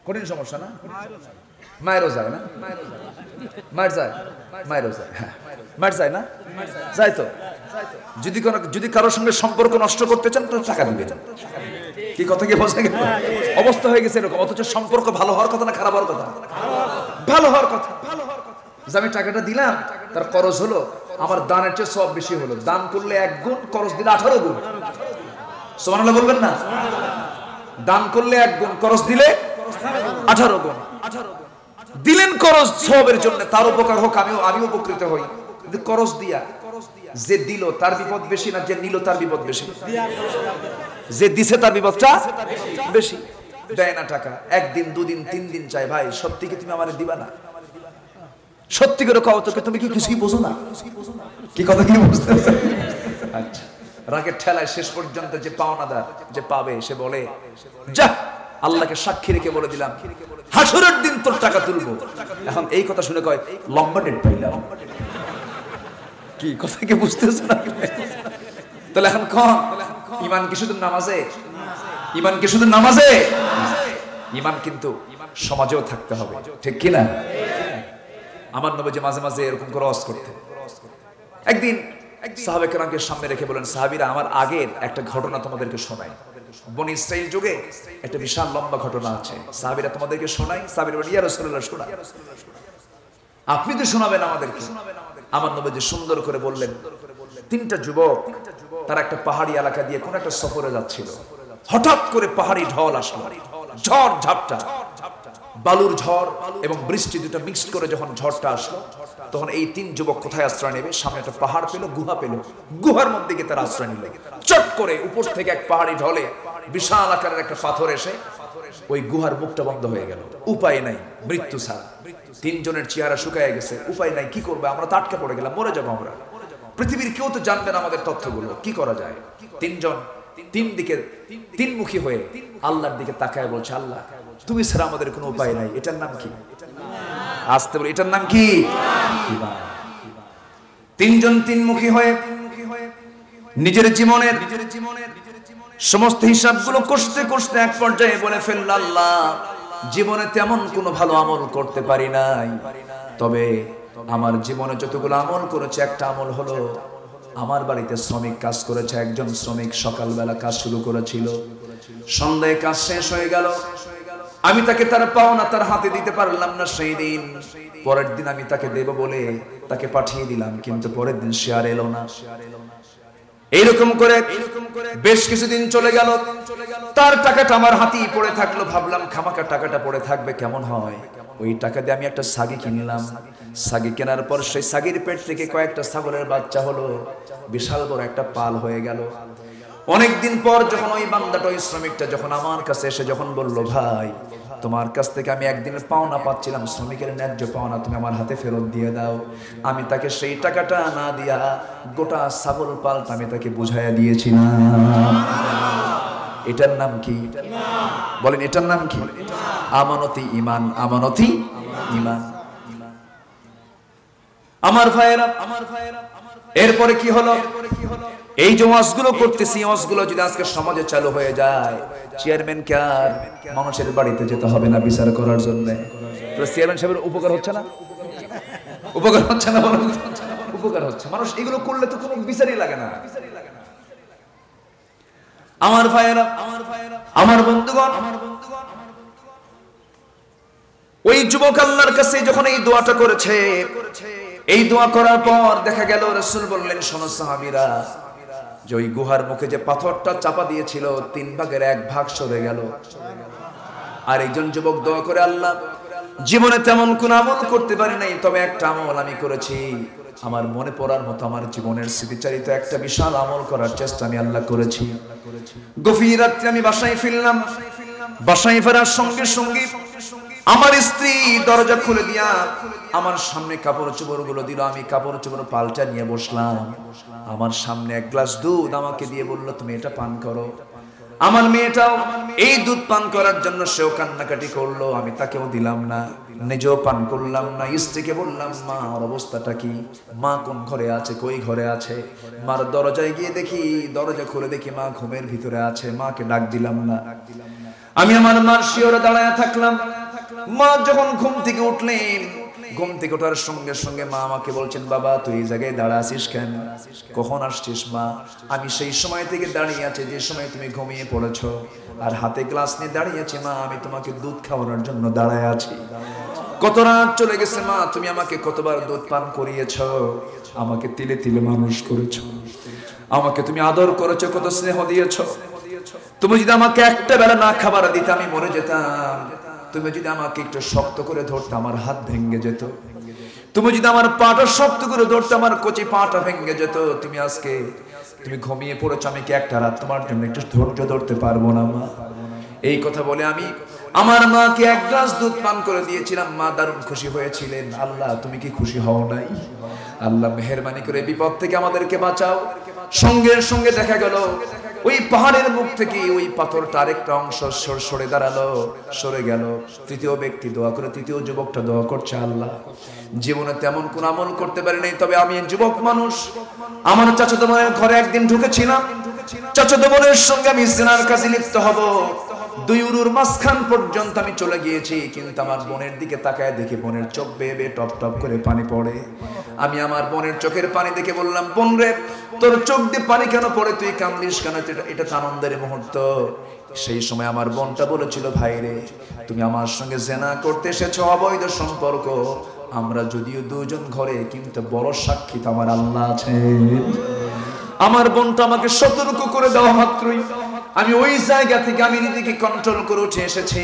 কঠিন সমস্যা না? মায়েরও যায় না? মায়ের যায়, মায়েরও যায়, হ্যাঁ মায়ের যায় না? যায় তো। যদি কারোর সঙ্গে সম্পর্ক নষ্ট করতে চান তো টাকা দিবেন। কি কথা কি বোঝা গেল? অবস্থা হয়ে গেছে এরকম। অথচ সম্পর্ক ভালো হওয়ার কথা না খারাপ হওয়ার কথা? ভালো হওয়ার কথা। যে আমি টাকাটা দিলাম, তার খরচ হলো, আমার দানের চেয়ে সব বেশি হলো। দান করলে 1 গুণ, খরচ দিলে 18 গুণ। সুবহানাল্লাহ বলবেন না? দান করলে 1 গুণ, খরচ দিলে 18 গুণ। দিলেন করজ সওয়াবের জন্য, তার উপকার হোক, আমি উপকৃত হই। কিন্তু করজ দিয়া যে দিল তার বিপদ বেশি না যে নিল তার বিপদ বেশি? যে দিছে তার বিপদটা বেশি। দেয় না টাকা, একদিন দুদিন তিন দিন চাই, ভাই সত্যি কি তুমি আমারে দিবা না? সত্যি করে কও তো, তুমি কি কিছুই বোঝো না? কি কথা কি বুঝতে? আচ্ছা, রাগের ঠেলায় শেষ পর্যন্ত যে পাওনাদার, যে পাবে, সে বলে যা, আল্লাহকে সাক্ষী রেখে বলে দিলাম হাসরের দিন তোর টাকা তুলবো। এখন এই কথা শুনে কয় লম্বা ডেট পাইলাম। কি কথা কি বুঝতেছ না? তাহলে এখন কোন ঈমান কি শুধু নামাজে? ঈমান কি শুধু নামাজে? ঈমান কিন্তু সমাজেও থাকতে হবে, ঠিক কি না? আমার নবী যে মাঝে মাঝে এরকম করে ওয়াজ করতেন। একদিন সাহাবে কেরামকে সামনে রেখে বলেন, সাহাবীরা, আমার আগের একটা ঘটনা তোমাদেরকে শোনাই। বনি ইসরাইল যুগে একটা বিশাল লম্বা ঘটনা আছে, সাহাবীরা তোমাদেরকে শোনাই। সাহাবীরা বলেন, ইয়া রাসূলুল্লাহ, শোনাই। আপনি তো শোনাবেন আমাদেরকে। আমার নবী যে সুন্দর করে বললেন, তিনটা যুবক তারা একটা পাহাড়ি এলাকা দিয়ে কোন একটা সফরে যাচ্ছিল। হঠাৎ করে পাহাড়ি ঢল আসলো, ঝড় ঝাপটা, বালুর ঝড় এবং বৃষ্টি দুটো মিক্সড করে যখন ঝড়টা আসলো, তখন এই তিন যুবক কোথায় আশ্রয় নেবে? সামনে একটা পাহাড় পেল, গুহা পেল, গুহার মধ্যে গিয়ে তারা আশ্রয় নিল। চট করে উপর থেকে এক পাহাড়ি ঢলে বিশাল আকারের একটা পাথর এসে ওই গুহার মুখটা বন্ধ হয়ে গেল। উপায় নাই, মৃত্যু ছাড়া। তিনজনের চেহারা শুকায় গেছে, উপায় নাই, কি করবে? আমরা তো আটকে পড়ে গেলাম, মরে যাবো আমরা। পৃথিবীর কেউ তো জানবে না আমাদের তথ্যগুলো, কি করা যায়? তিনজন তিন দিকে তিনমুখী হয়ে আল্লাহর দিকে তাকায় বলছে, আল্লাহ তুমি ছাড়া আমাদের কোনো উপায় নাই। এটার নাম কি? আসতে বলে, এটার নাম কি? তিনজন তিনমুখী হয়ে নিজের জীবনের সমস্ত হিসাবগুলো কষতে কষতে এক পর্যায়ে বলে ফেলল, আল্লাহ জীবনে তেমন কোনো ভালো আমল করতে পারি নাই, তবে আমার জীবনে যতগুলো আমল করেছে, একটা আমল হলো আমার বাড়িতে শ্রমিক কাজ করেছে। একজন শ্রমিক সকালবেলা কাজ শুরু করেছিল, সন্ধ্যায় কাজ শেষ হয়ে গেল, আমি তাকে তার পাওনা তার হাতে দিতে পারলাম না সেই দিন। পরের দিন আমি তাকে দেব বলে তাকে পাঠিয়ে দিলাম, কিন্তু পরের দিন সে আর এলো না। এইরকম করে বেশ কিছুদিন চলে গেল, তার টাকাটা আমার হাতেই পড়ে থাকলো। ভাবলাম খামাকা টাকাটা পড়ে থাকবে, কেমন হয়? ওই টাকা দিয়ে আমি একটা ছাগি কিনলাম। ছাগি কেনার পর সেই ছাগির পেট থেকে কয়েকটা ছাগলের বাচ্চা হলো, বিশাল বড় একটা পাল হয়ে গেল। অনেকদিন পর যখন ওই বান্দাটা, ওই শ্রমিকটা যখন আমার কাছে এসে যখন বলল, ভাই তোমার কাছ থেকে আমি একদিনের পাওনা পাচ্ছিলাম, শ্রমিকের ন্যায্য পাওনা, তুমি আমার হাতে ফেরত দিয়ে দাও। আমি তাকে সেই টাকাটা না দিয়া গোটা ছাগল পালটা আমি তাকে বুঝাইয়া দিয়েছিলাম। এটার নাম কি? বলেন, এটার নাম কি? আমানতি ঈমান, আমানতি ঈমান। আমার ভাইয়েরা, এরপরে কি হলো? এই যে ওয়াজগুলো করতেছি, ওয়াজগুলো যদি আজকে সমাজে চালু হয়ে যায়, চেয়ারম্যান কে আর মানুষের বাড়িতে যেতে হবে না বিচার করার জন্য। চেয়ারম্যান সাহেবের উপকার হচ্ছে না? উপকার হচ্ছে না? বলুন, উপকার হচ্ছে। মানুষ এগুলো করলে তো কোনো বিচারই লাগে না। আমার ভাইয়েরা, আমার বন্ধুগণ, ওই যুবক আল্লাহর কাছে যখন এই দোয়াটা করেছে, এই দোয়া করার পর দেখা গেল রাসূল বললেন, শোনো সাহাবীরা, যে ওই গুহার মুখে যে পাথরটা চাপা দিয়েছিল, 3 ভাগের 1 ভাগ সরে গেল। আর একজন যুবক দোয়া করে, আল্লাহ জীবনে তেমন কোন আমল করতে পারি নাই, তবে একটা আমল আমি করেছি, আমার মনে পড়ার মতো আমার জীবনের স্মৃতিচারিত একটা বিশাল আমল করার চেষ্টা আমি আল্লাহ করেছি। গভীর রাত্রে আমি বাসায় ফিরলাম। বাসায় ফেরার সঙ্গে সঙ্গে আমার স্ত্রী দরজা খুলে দিয়া আমার সামনে কাপড় চোপড় গুলো দিল। আমি কাপড় চোপড় পাল্টা নিয়ে বসলাম। আমার সামনে 1 গ্লাস দুধ আমাকে দিয়ে বলল, তুমি এটা পান করো। আমার মেয়েটাও এই দুধ পান করার জন্য সেও কান্নাকাটি করলো, আমি তাকেও দিলাম না, নিজেও পান করলাম না। স্ত্রীকে বললাম, মা ওর অবস্থাটা কি? মা কোন ঘরে আছে? কই ঘরে আছে? মার দরজায় গিয়ে দেখি, দরজা খুলে দেখি মা ঘুমের ভিতরে আছে। মাকে ডাক দিলাম না। আমি আমার মার শিয়রে দাঁড়ায় থাকলাম। মা যখন ঘুম থেকে উঠলেন, ঘুম থেকে ওঠার সঙ্গে সঙ্গে মা আমাকে বলছেন, বাবা তুই এই জায়গায় দাঁড়া আছিস কেন? কখন আসছিস? মা আমি সেই সময় থেকে দাঁড়িয়ে আছি যে সময় তুমি ঘুমিয়ে পড়েছো, আর হাতে গ্লাস নিয়ে দাঁড়িয়ে আছি। মা আমি তোমাকে দুধ খাওয়ানোর জন্য দাঁড়ায় আছি। কত রাত চলে গেছে মা, তুমি আমাকে কতবার দুধ পান করিয়েছো, আমাকে তিলে তিলে মানুষ করেছো, আমাকে তুমি আদর করেছো, কত স্নেহ দিয়েছো। তুমি যদি আমাকে একটা বেলা না খাবার দিতে আমি মরে যেতাম। তুমি যদি আমাকে একটু শক্ত করে ধরতে আমার হাত ভেঙে যেত, তুমি যদি আমার পাটা শক্ত করে ধরতে আমার কচি পাটা ভেঙে যেত। তুমি আজকে তুমি ঘুমিয়ে পড়েছো, আমি কি একটা রাত তোমার জন্য একটু ধৈর্য ধরতে পারবো না মা? এই কথা বলে আমি আমার মাকে এক গ্লাস দুধ পান করে দিয়েছিলাম। মা দারুণ খুশি হয়েছিলেন। আল্লাহ তুমি কি খুশি হও নাই? আল্লাহ মেহেরবানি করে বিপদ থেকে আমাদেরকে বাঁচাও। সঙ্গে সঙ্গে দেখা গেল ওই পাহাড়ের মুখ থেকে ওই পাথরটা আরেকটা অংশ সরে দাঁড়ালো, সরে গেল। তৃতীয় ব্যক্তি দোয়া করে, তৃতীয় যুবকটা দোয়া করছে, আল্লাহ জীবনে তেমন কোন আমল করতে পারি নাই, তবে আমি যুবক মানুষ, আমার চাচাতো বোনের ঘরে একদিন ঢুকেছিলাম, চাচাতো বোনের সঙ্গে আমি জিনার কাজে লিপ্ত হব। দুই উরুর মাঝখান পর্যন্ত আমি চলে গিয়েছি, কিন্তু আমার বোনের দিকে তাকায় দেখি বোনের চোখ বেয়ে বেয়ে টপ টপ করে পানি পড়ে। আমি আমার বোনের চোখের পানি দেখে বললাম, বোন রে তোর চোখ দিয়ে পানি কেন পড়ে, তুই কান্দিস কেন? এটা তো আনন্দের মুহূর্ত। সেই সময় আমার বোনটা বলেছিল, ভাই রে তুমি আমার সঙ্গে জেনা করতে এসেছো, অবৈধ সম্পর্ক। আমরা যদিও দুজন ঘরে, কিন্তু বড় সাক্ষী তো আমার আল্লাহ আছে। আমার বোনটা আমাকে সতর্ক করে দেওয়া মাত্রই আমি ওই জায়গা থেকে আমি নিজেকে কন্ট্রোল করে উঠে এসেছি।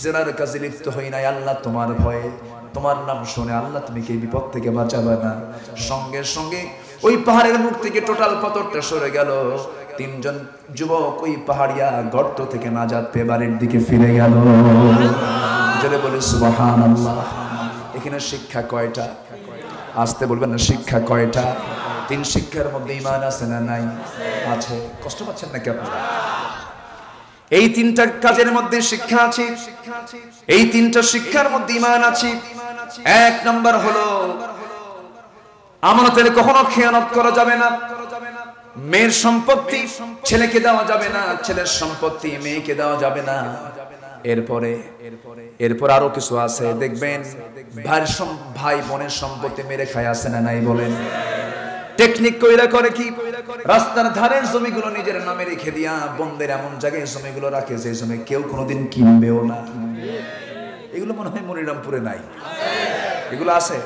জেনার কাজে লিপ্ত হই নাই। আল্লাহ তোমার ভয়ে, তোমার নাম শুনে আল্লাহ তুমি কি বিপদ থেকে বাঁচাবে না? সঙ্গে সঙ্গে ওই পাহাড়ের মুখ থেকে টোটাল পাথরটা সরে গেল। তিনজন যুবক ওই পাহাড়িয়া গর্ত থেকে নাজাত পেয়ে বাড়ির দিকে ফিরে গেল। জোরে বলে সুবহানাল্লাহ। এখানে শিক্ষা কয়টা? আসতে বলবেন না, শিক্ষা কয়টা? তিন শিক্ষার মধ্যে ঈমান আছে না নাই? আছে। কষ্ট পাচ্ছেন নাকি আপনারা? এই তিনটা কাজের মধ্যে শিক্ষা আছে, এই তিনটা শিক্ষার মধ্যে ঈমান আছে। এক নাম্বার হলো আমানতের কখনো খেয়ানত করা যাবে না। মেয়ের সম্পত্তি ছেলেকে দেওয়া যাবে না, ছেলের সম্পত্তি মেয়েকে দেওয়া যাবে না। এরপর আরো কিছু আছে, দেখবেন ভাই বোনের সম্পত্তি মেরে খায় আছে না নাই বলেন? টেকনিক কইরা করে কি, রাস্তার ধারের জমিগুলো নিজের নামে রেখে দিয়া বন্ধের এমন জায়গায় জমিগুলো রাখে যে জমি কেউ কোনোদিন কিনবেও না। এগুলো মনে হয় মনিরামপুরে নাই, এগুলো আছে।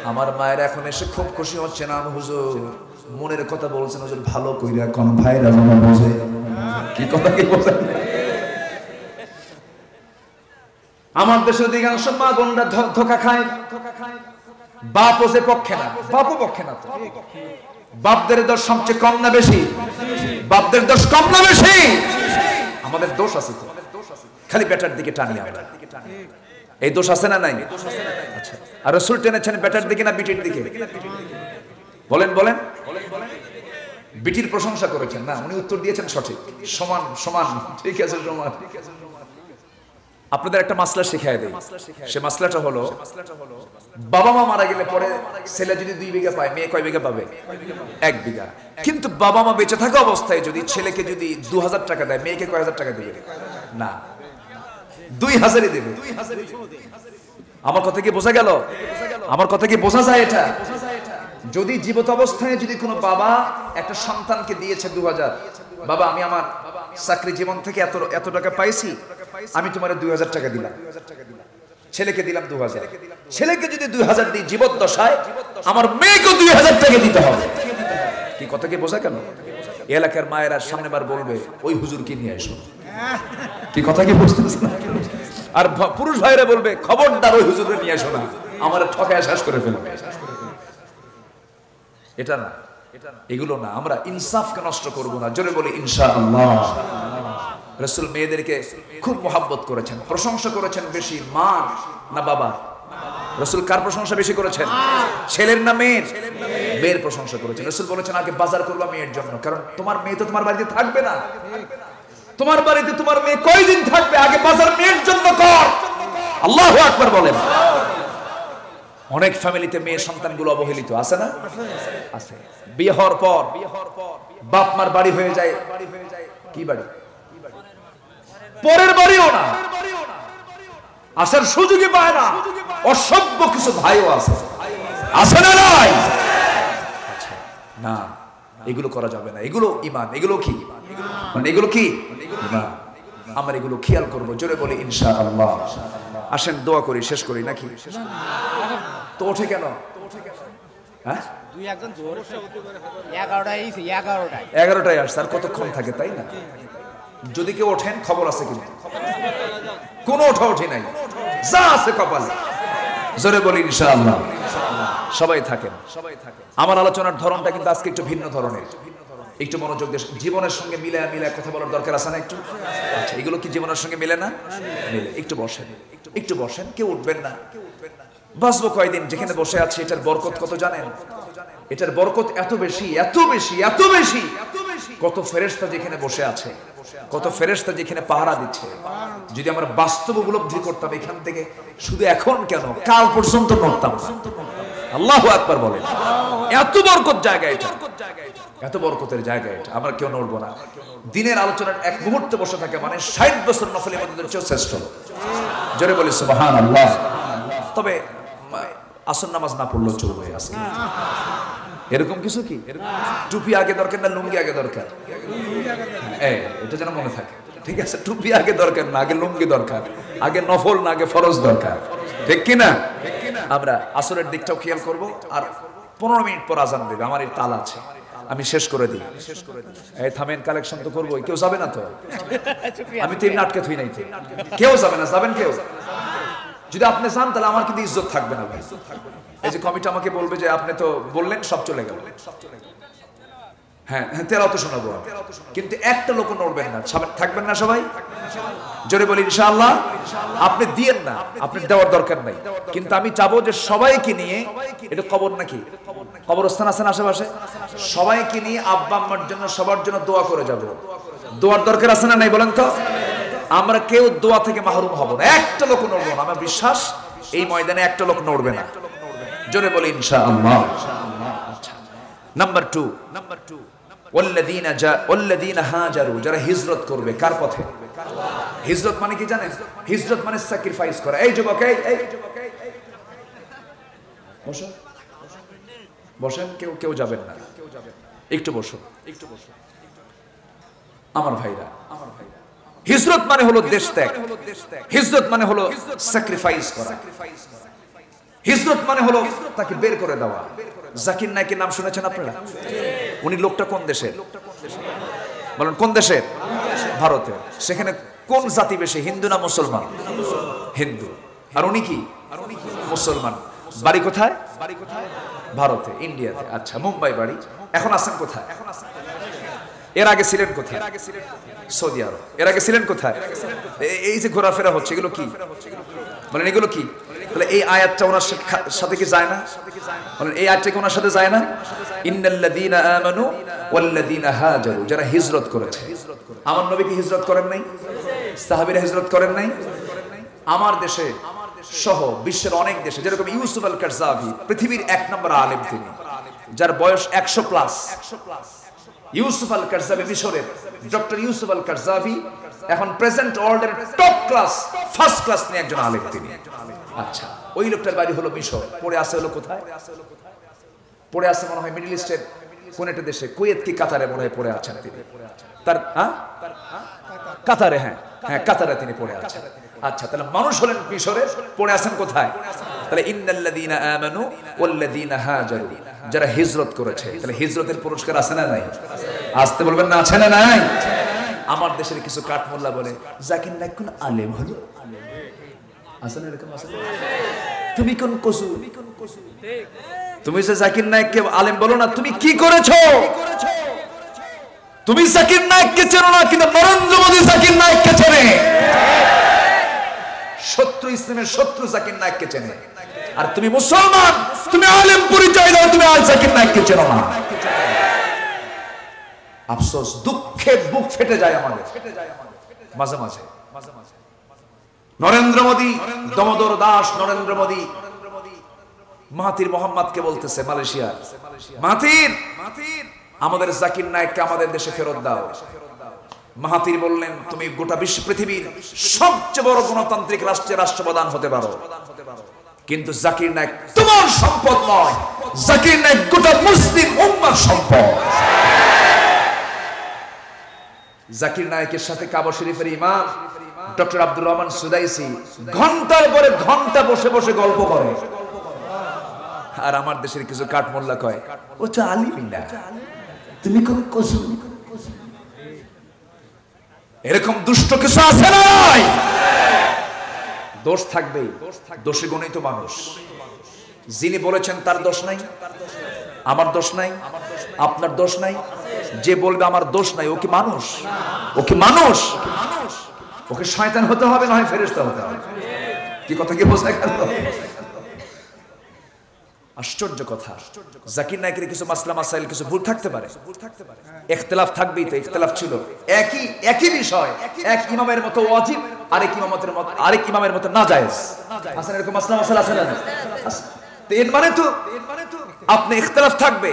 আমার মায়ের এখন এসে খুব খুশি হচ্ছে না, হুজুর মনের কথা বলছেন, হুজুর ভালো কইরা কোন ভাইরা যেন বোঝে। কি কথা কি বলেন? আমার দেশের অধিকাংশ মা বোনরা ধোঁকা খায়। বাপও যে পক্ষে না, বাপও পক্ষে না। তো বাপদের দোষ সবচেয়ে কম না বেশি? বাপদের দোষ কম না বেশি? আমাদের দোষ আছে তো, খালি বেটার দিকে টানি আমরা। এই দোষ আছে না নাই? আচ্ছা, আর রাসূল টেনেছেন বেটার দিকে না বিটির দিকে? বলেন বলেন। বিটির প্রশংসা করেছেন না, উনি উত্তর দিয়েছেন সঠিক, সমান সমান, ঠিক আছে সমান। আপনাদের একটা মাসলা শিখায় দেই। সে মাসলাটা হলো, বাবা মা মারা গেলে পরে ছেলে যদি 2 বিঘা পায়, মেয়ে কয় বিঘা পাবে? 1 বিঘা। কিন্তু বাবা মা বেঁচে থাকা অবস্থায় যদি ছেলেকে যদি 2000 টাকা দেয়, মেয়েকে কয় হাজার টাকা দিবে? না, 2000ই দেবে। আমার কথা কি বোঝা গেল? আমার কথা কি বোঝা যায়? এটা যদি জীবিত অবস্থায় যদি কোনো বাবা একটা সন্তানকে দিয়েছে 2000, বাবা আমি আমার চাকরি জীবন থেকে এত টাকা পাইছি, আমি তোমার 2000 টাকা দিলাম, ছেলেকে দিলাম 2000। ছেলেকে যদি 2000 দিই জীবত দশায়, আমার মেয়েকে 2000 টাকা দিতে হবে। কি কথা কি বোঝা গেল? এলাকার মায়েরা সামনেবার বলবে, ওই হুজুরকে নিয়ে এসো। কি কথা কি বুঝতেছেন? আর পুরুষ ভাইরা বলবে, খবরদার ওই হুজুরকে নিয়ে এসো না, আমার ঠকায় শেষ করে ফেলবে। এটা না, এগুলো না। আমরা ইনসাফকে নষ্ট করব না। জোরে বলি ইনশাআল্লাহ। রাসূল মেয়েদেরকে খুব মহব্বত করেছেন, প্রশংসা করেছেন বেশি মার না বাবা? রাসূল কার প্রশংসা বেশি করেছেন? ছেলের না মেয়ের? মেয়ের প্রশংসা করেছেন। রাসূল বলেছেন আগে বাজার করবা মেয়ের জন্য, কারণ তোমার মেয়ে তো তোমার বাড়িতে থাকবে না। তোমার বাড়িতে তোমার মেয়ে কয়দিন থাকবে, আগে বাজার মেয়ের জন্য কর। আল্লাহু আকবার বলেন। অনেক ফ্যামিলিতে মেয়ে সন্তানগুলো অবহেলিত আছে না? আছে। বিয়ে হওয়ার পর বাপ মার বাড়ি হয়ে যায় কি বাড়ি? পরের বাড়িও না, আসার সুযোগই পায় না। অসভ্য কিছু ভাইও আছে, আছে না নাই? না, এগুলো করা যাবে না। এগুলো ঈমান। এগুলো কি মানে? এগুলো কি ঈমান? আমরা এগুলো খেয়াল করবো। জোরে বলি ইনশাআল্লাহ। আসেন দোয়া করি, শেষ করি নাকি? তো ওঠে কেন? হ্যাঁ, 11টায় আসছে, আর কতক্ষণ থাকে তাই না? যদি কেউ ওঠেন খবর আছে কিন্তু। কোনো ওঠাউঠি নাই, যা আছে কপালে। জোরে বলি ইনশাআল্লাহ। সবাই থাকেন। আমার আলোচনার ধরনটা কিন্তু আজকে একটু ভিন্ন ধরনের, একটু মনোযোগ দিয়ে জীবনের সঙ্গে মিলায় কথা বলার দরকার আছে না একটু? আচ্ছা, এগুলো কি জীবনের সঙ্গে মিলে না? মিলে। একটু বসেন, কেউ উঠবেন না। বাঁচবো কয়দিন, যেখানে বসে আছি এটার বরকত কত জানেন? এটার বরকত এত বেশি, কত ফেরেশতা যেখানে বসে আছে, কত ফেরেশতা যেখানে পাহারা দিচ্ছে। যদি আমরা বাস্তব উপলব্ধি করতাম এখান থেকে, শুধু এখন কেন, কাল পর্যন্ত নড়তাম। আল্লাহু আকবার বলেন। এত বরকত জায়গা এটা, এত বরকতের জায়গা এটা, আমরা কেউ নড়বো না। দিনের আলোচনার এক মুহূর্তে বসে থাকে মানে 60 বছর নফল ইবাদতের চেয়ে শ্রেষ্ঠ। জোরে বলি সুবহানাল্লাহ। তবে আসর নামাজ না পড়লেও চলবে আজকে। এরকম কিছু কি, টুপি আগে দরকার না লুঙ্গি আগে দরকার? এটা যেন মনে থাকে, ঠিক আছে? টুপি আগে দরকার না, আগে লুঙ্গি দরকার, আগে নফল না আগে ফরজ দরকার, ঠিক কিনা? আমরা আসরের দিকটাও খেয়াল করব। আর 15 মিনিট পর আজান দেবে, আমার এই তাল আছে, আমি শেষ করে দিই। এই থামেন, কালেকশন তো করবোই। কেউ যাবে না তো? আমি তো এমনি আটকে থুই নাই তো, কেউ যাবে না? যাবেন কেউ? যদি আপনি যান তাহলে আমার কিন্তু ইজ্জত থাকবে না ভাই। এই যে কমিটি আমাকে বলবে যে আপনি তো বললেন সব চলে গেল। হ্যাঁ, তেলাওয়াত শোনাবো, কিন্তু একটা লোক নড়বেন না, থাকবেন না সবাই? জোরে বলি ইনশাআল্লাহ। আপনি দিয়েন না, আপনি দেওয়ার দরকার নাই, কিন্তু আমি চাবো যে সবাইকে নিয়ে, এটা কবর নাকি, কবরস্থান আছে না আশেপাশে, সবাইকে নিয়ে আব্বা আম্মার জন্য, সবার জন্য দোয়া করে যাব। দোয়ার দরকার আছে না নাই বলেন তো? আমরা কেউ দোয়া থেকে মাহরুম হব না, একটা লোক নড়বো না। আমার বিশ্বাস এই ময়দানে একটা লোক নড়বে না। জোরে বলি ইনশাআল্লাহ। নাম্বার 2, ওয়াল্লাযীনা হাজারু, যারা হিজরত করবে। কার পথে? হিজরত মানে কি জানেন? হিজরত মানে স্যাক্রিফাইস করা। এই যুবক, এই বসেন, কেউ যাবেন না, একটু বসুন আমার ভাইরা। হিজরত মানে হলো দেশ ত্যাগ, হিজরত মানে হলো স্যাক্রিফাইস করা, হিজরত মানে হলো তাকে বের করে দেওয়া। জাকির নায়েকের নাম শুনেছেন আপনারা? উনি লোকটা কোন দেশের বলেন? কোন দেশের? ভারতের। সেখানে কোন জাতি বেশি, হিন্দু না মুসলমান? হিন্দু। আর উনি কি? মুসলমান। বাড়ি কোথায়? ভারতে, ইন্ডিয়াতে। আচ্ছা, মুম্বাই বাড়ি। এখন আছেন কোথায়? এর আগে ছিলেন কোথায়? সৌদি আরব। এর আগে ছিলেন কোথায়? এই যে ঘোরাফেরা হচ্ছে, এগুলো কি বলেন? এগুলো কি? তাহলে এই আয়াতটা ওনার সাথে কি যায় না? বলেন, এই আয়াতটা কি ওনার সাথে যায় না? ইন্নাল্লাযীনা আমানু ওয়াল্লাযীনা হাজারু, যারা হিজরত করেছে। আমার নবী কি হিজরত করেন নাই? সাহাবীরা হিজরত করেন নাই? আমার দেশে সহ বিশ্বের অনেক দেশে, যেরকম ইউসুফ আল কারজাভি, পৃথিবীর 1 নম্বর আলেম তিনি, যার বয়স 100+। ইউসুফ আল কারজাভি, মিশরের ডক্টর ইউসুফ আল কারজাভি, এখন প্রেজেন্ট ওয়ার্ল্ডের টপ ক্লাস, ফার্স্ট ক্লাস নিয়ে একজন আলেম তিনি। আচ্ছা, ওই লোকটার বাড়ি হলো মিশর। পড়ে আছে হলো কোথায়? পড়ে আছে মনে হয় মিডল ইস্টের কোন একটা দেশে, কুয়েত কি কাতারে মনে হয় পড়ে আছেন তিনি। তার কাতারে, হ্যাঁ, কাতারে তিনি পড়ে আছেন। আচ্ছা, তাহলে মানুষ হলেন মিশরের, পড়ে আছেন কোথায়? তাহলে ইন্নাল্লাযীনা আমানু ওয়াল্লাযীনা হাজারু, যারা হিজরত করেছে। তাহলে হিজরতের পুরস্কার আছে না নাই? আসতে বলবেন না, আছে না নাই? আমার দেশের কিছু কাঠমোল্লা বলে জাকির নায়েক কোন আলেম হলো? আছে না এরকম? আছে? তুমি কোন কসু? তুমি যে জাকির নায়েককে আলেম বলো না, তুমি কি করেছো? তুমি জাকির নায়েককে চেনো না, কিন্তু নরেন্দ্র মোদী জাকির নায়েককে চেনে। শত্রু ইসলামের শত্রু জাকির নায়েককে চেনে। আর তুমি মুসলমান, তুমি আলেম পরিচয় দাও, তুমি আল জাকির নায়েককে চেনো না। আফসোস, দুঃখে বুক ফেটে যায় আমাদের মাঝে মাঝে। নরেন্দ্র মোদী, দমোদর দাস নরেন্দ্র মোদী মাহাতির মোহাম্মদকে বলতেছে মালয়েশিয়ার, মাহাতির আমাদের জাকির নায়েককে আমাদের দেশে ফেরত দাও। মাহাতির বললেন, তুমি গোটা বিশ্ব পৃথিবীর সবচেয়ে বড় গণতান্ত্রিক রাষ্ট্রের রাষ্ট্রপ্রধান হতে পারো, কিন্তু জাকির নায়েক তোমার সম্পদ নয়। জাকির নায়েক গোটা মুসলিম উম্মার সম্পদ। জাকির নায়েকের সাথে কাবা শরীফের ইমাম ডক্টর আব্দুর রহমান সুদাইসি ঘন্টার পরে ঘন্টা বসে বসে গল্প করে। আর আমার দেশের কিছু কাঠমোল্লা কয়, ও তো আলিমই না, তুমি কোন কসু? এরকম দুষ্ট কিছু আছে না? দোষ থাকবেই, দোষী গুণই তো মানুষ। যিনি বলেছেন তার দোষ নাই, আমার দোষ নাই, আপনার দোষ নাই। যে বলবে আমার দোষ নাই, ও কি মানুষ? ও কি মানুষ? ওকে শয়তান হতে হবে, নয় ফেরেশতা হতে হবে। কি কথা কি বোঝা গেল? আশ্চর্য কথা। জাকির নায়েকের কিছু মাসলা মাসাইল, কিছু ভুল থাকতে পারে, ইখতিলাফ থাকবেই। তো ইখতিলাফ ছিল, একই বিষয়, এক ইমামের মতো ওয়াজিব, আরেক ইমামের মতো নাজায়েজ। আসলে এরকম মাসলা মাসাইল আছে না? তো এর মানে তো আপনি ইখতিলাফ থাকবে,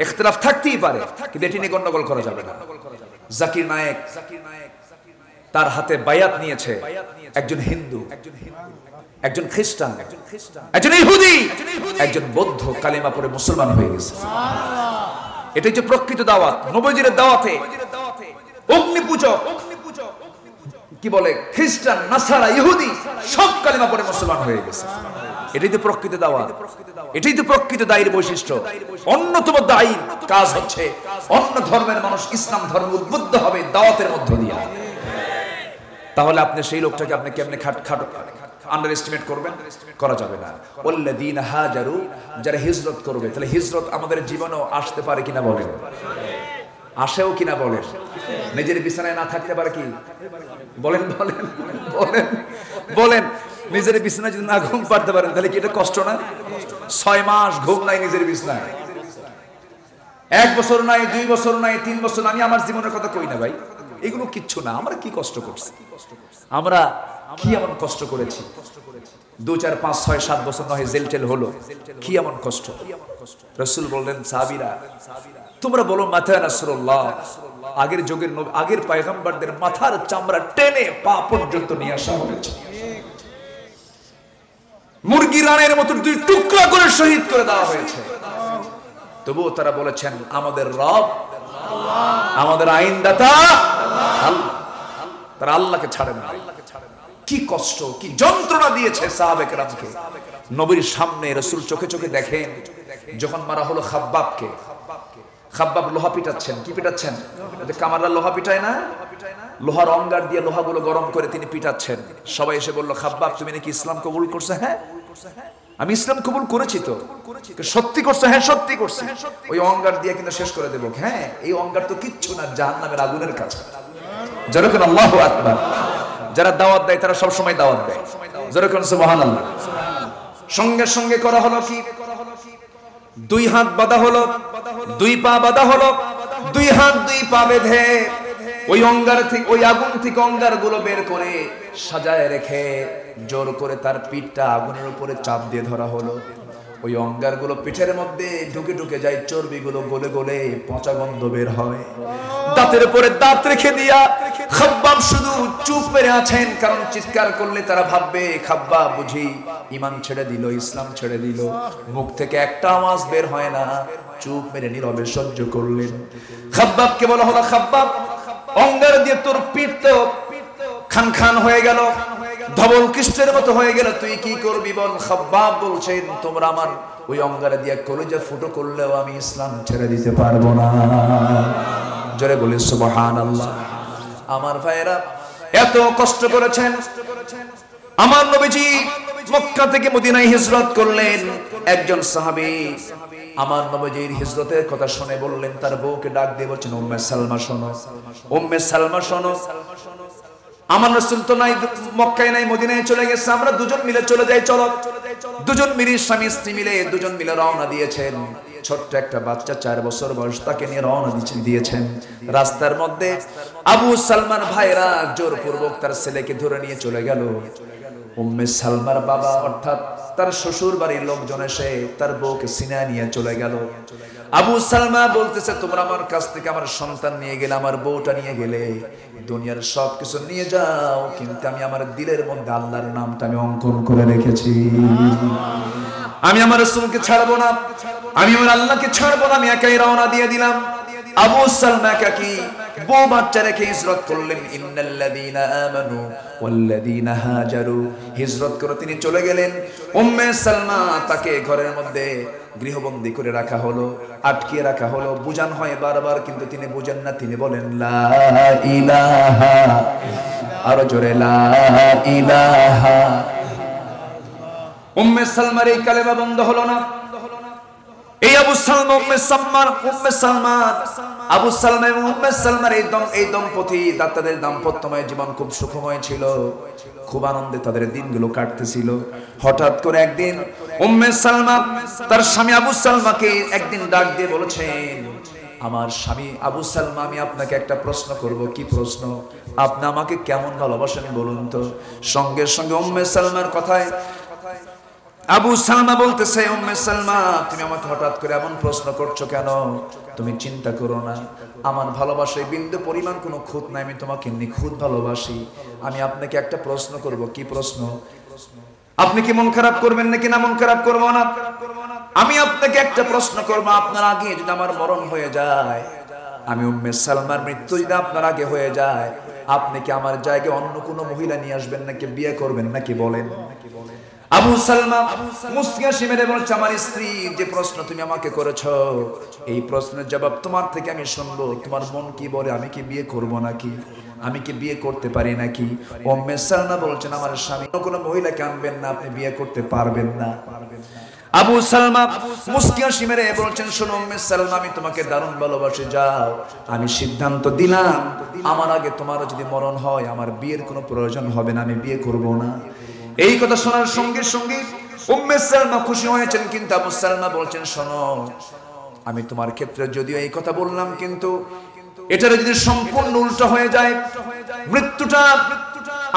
ইখতিলাফ থাকতেই পারে, কিন্তু এটি নিয়ে গন্ডগোল করা যাবে না। জাকির নায়েক তার হাতে বায়াত নিয়েছে একজন হিন্দু, একজন খ্রিস্টান, একজন ইহুদি, একজন বৌদ্ধ, কালিমা পড়ে মুসলমান হয়ে গেছে। এটাই যে প্রকৃত দাওয়াত। নবীজির দাওয়াতে অগ্নি পূজক, কি বলে, খ্রিস্টান, নাসারা, ইহুদি সব কালিমা পড়ে মুসলমান হয়ে গেছে। এটাই তো প্রকৃত দাওয়াত, এটাই তো প্রকৃত দায়ীর বৈশিষ্ট্য। অন্যতম দায়ীর কাজ হচ্ছে অন্য ধর্মের মানুষ ইসলাম ধর্ম উদ্বুদ্ধ হবে দাওয়াতের মধ্য দিয়ে। তাহলে আপনি সেই লোকটাকে আপনি কেমনে খাটো আন্ডার এস্টিমেট করবেন? করা যাবে না। ওয়াল্লাযীনা হাজারু, যারা হিজরত করবে, তাহলে হিজরত আমাদের জীবনেও আসতে পারে কিনা বলেন? আসেও কিনা বলেন? নিজের বিছানায় না থাকতে পারে কি বলেন? বলেন বলেন বলেন। নিজের বিছানায় যদি না ঘুম পাড়তে পারেন, তাহলে কি এটা কষ্ট না? 6 মাস ঘুম নাই নিজের বিছানায়, 1 বছর নাই, 2 বছর নাই, 3 বছর। আমি আমার জীবনের কথা কই না ভাই, এগুলো কিচ্ছু না। আমরা কি কষ্ট করছি, আমরা কি এমন কষ্ট করেছি? 2, 4, 5, 6, 7 বছর নয় জেল টেল হলো, কি এমন কষ্ট? রাসূল বললেন, সাহাবীরা তোমরা বলো মাথা নাসরুল্লাহ। আগের যুগের নবী, আগের পয়গম্বরদের মাথার চামড়া টেনে পা পর্যন্ত নিয়ে আসা হয়েছে, মুরগি রানের মতো 2 টুকরা করে শহীদ করে দেওয়া হয়েছে। তবুও তারা বলেছেন আমাদের রব, আমাদের আইনদাতা আল্লাহ। তারা আল্লাহকে ছাড়েন না। কি কষ্ট, কি যন্ত্রণা দিয়েছে সাহাবে কেরামকে। নবীর সামনে রাসূল চোখে চোখে দেখেন যখন মারা হলো খাব্বাবকে। খাব্বাব লোহা পিটাচ্ছেন। কি পিটাচ্ছেন? কামাররা লোহা পিটায় না, লোহার অঙ্গার দিয়ে লোহাগুলো গরম করে তিনি পিটাচ্ছেন। সবাই এসে বলল, খাব্বাব তুমি নাকি ইসলাম কবুল করছো? হ্যাঁ আমি ইসলাম কবুল করেছি। তো সত্যি করছো? হ্যাঁ সত্যি করছি। ওই অঙ্গার দিয়ে কিন্তু শেষ করে দেবো। হ্যাঁ এই অঙ্গার তো কিচ্ছু না, জাহান্নামের আগুনের কাছে। যেরকম আল্লাহু আকবার। যারা দাওয়াত দেয় তারা সব সময় দাওয়াত দেয়। যেরকম সুবহানাল্লাহ। সঙ্গে সঙ্গে করা হলো কি? 2 হাত বাঁধা হলো, 2 পা বাঁধা হলো, 2 হাত 2 পা বেঁধে ওই অঙ্গার থেকে, ওই আগুন থেকে অঙ্গার গুলো বের করে সাজায় রেখে জোর করে তার পিঠটা আগুনের উপরে চাপ দিয়ে ধরা হলো। ওই অঙ্গার গুলো পিঠের মধ্যে ঢুকে ঢুকে যায়, চর্বি গুলো গলে গলে পচা গন্ধ বের হয়। দাঁতের উপরে দাঁত রেখে দিয়া খাব্বাব শুধু চুপ মেরে আছেন, কারণ চিৎকার করলে তারা ভাববে খাব্বাব বুঝি ঈমান ছেড়ে দিল, ইসলাম ছেড়ে দিল। মুখ থেকে একটা আওয়াজ বের হয় না, চুপ মেরে নীরবে সহ্য করলেন। খাব্বাবকে বলা হলো, খাব্বাব অঙ্গার দিয়ে তোর পিঠ তো খান খান হয়ে গেল, ধবল কৃষ্ণের মতো হয়ে গেল, তুই কি করবি বল? খাব্বাব বলছেন, তোমরা আমার ওই অঙ্গারে দিয়ে কলিজা ফুটো করলেও আমি ইসলাম ছেড়ে দিতে পারবো না। জোরে বলি সুবহানাল্লাহ। আমার ভাইয়েরা এত কষ্ট করেছেন। আমার নবীজি মক্কা থেকে মদিনায় হিজরত করলেন। একজন সাহাবী আমার নবীজির হিজরতের কথা শুনে বললেন, তার বউকে ডাক দিয়ে বলছেন, উম্মে সালমা শোনো, উম্মে সালমা শোনো, আমার রাসূল তো নাই, মক্কায় নাই, মদিনায় চলে গেছে, আমরা দুজন মিলে চলে যাই, চলো। দুজন মিলে, স্বামী স্ত্রী মিলে দুজন মিলে রওনা দিয়েছেন। ছোট্ট একটা বাচ্চা 4 বছর বয়স, তাকে নিয়ে রওনা দিয়েছেন। রাস্তার মধ্যে আবু সালমান ভাইরা জোরপূর্বক তার ছেলেকে ধরে নিয়ে চলে গেল। উম্মে সালমার বাবা অর্থাৎ তার শ্বশুর বাড়ির লোকজন এসে তার বউকে সিনায় নিয়ে চলে গেল। আবু সালমা বলতেছে, তোমরা আমার কাছ থেকে আমার সন্তান নিয়ে গেলে, আমার বউটা নিয়ে গেলে, দুনিয়ার সবকিছু নিয়ে যাও, কিন্তু আমি আমার দিলের মধ্যে আল্লাহর নামটা আমি অঙ্কন করে রেখেছি। আমি আমার রাসূলকে ছাড়বো না, আমি আমার আল্লাহকে ছাড়বো না। আমি একাই রওনা দিয়ে দিলাম। আবু সালমা একাকী বউ বাচ্চা রেখে হিজরত করলেন। ইন্নাল্লাযীনা আমানু ওয়াল্লাযীনা হাজারু, হিজরত করে তিনি চলে গেলেন। উম্মে সালমা তাকে ঘরের মধ্যে গৃহবন্দী করে রাখা হলো, আটকে রাখা হলো। বুঝান হয় বারবার, কিন্তু তিনি বুঝেন না। তিনি বলেন লা ইলাহা, আরো জোরে লা ইলাহা উম্মে সালমার এই কালেমা বন্ধ হলো না। এই আবু সালমা উম্মে সালমা এবং উম্মে সালমার এই দম্পতি তাদের দাম্পত্যময় জীবন খুব সুখময় ছিল, খুব আনন্দে তাদের দিনগুলো কাটতেছিল। হঠাৎ করে একদিন উম্মে সালমা তার স্বামী আবু সালমাকে একদিন ডাক দিয়ে বলেছেন, আমার স্বামী আবু সালমা, আমি আপনাকে একটা প্রশ্ন করব। কি প্রশ্ন? আপনি আমাকে কেমন ভালোবাসেন বলুন তো। সঙ্গে সঙ্গে উম্মে সালমার কথায় আবু সালমা বলতেছে, উম্মে সালমা, তুমি আমাকে হঠাৎ করে এমন প্রশ্ন করছো কেন? তুমি চিন্তা করো না, আমার ভালোবাসায় বিন্দু পরিমাণ কোনো খুঁত নাই, আমি তোমাকে নিখুঁত ভালোবাসি। আমি আপনাকে একটা প্রশ্ন করব। কি প্রশ্ন? আপনি কি মন খারাপ করবেন নাকি না? মন খারাপ করবো না। আমি আপনাকে একটা প্রশ্ন করবো, আপনার আগে যদি আমার মরণ হয়ে যায়, আমি উম্মে সালমার মৃত্যু যদি আপনার আগে হয়ে যায়, আপনি কি আমার জায়গায় অন্য কোনো মহিলা নিয়ে আসবেন নাকি বিয়ে করবেন নাকি? বলেন। আবু সালমা মুসকিয়া মেরে বলছে, আমার স্ত্রী, যে প্রশ্ন তুমি আমাকে করেছো, এই প্রশ্নের জবাব তোমার থেকে আমি শুনবো। তোমার মন কি বলে? আমি কি বিয়ে করব নাকি? আমি কি বিয়ে করতে পারি নাকি? উম্মে সালমা বলছেন, আমার স্বামী কোনো মহিলাকে আনবেন না, আপনি বিয়ে করতে পারবেন না। আবু সালমা মুসকিয়া মেরে বলছেন, শোনো উম্মে সালমা, আমি তোমাকে দারুণ ভালোবাসি, যাও, আমি সিদ্ধান্ত দিলাম, আমার আগে তোমারও যদি মরণ হয়, আমার বিয়ের কোনো প্রয়োজন হবে না, আমি বিয়ে করব না। এই কথা শোনার সঙ্গে সঙ্গে উম্মে সালমা খুশি হয়েছেন, কিন্তু আবু সালমা বলছেন, শোনো, আমি তোমার ক্ষেত্রে যদিও এই কথা বললাম, কিন্তু এটা যদি সম্পূর্ণ উল্টো হয়ে যায়, মৃত্যুটা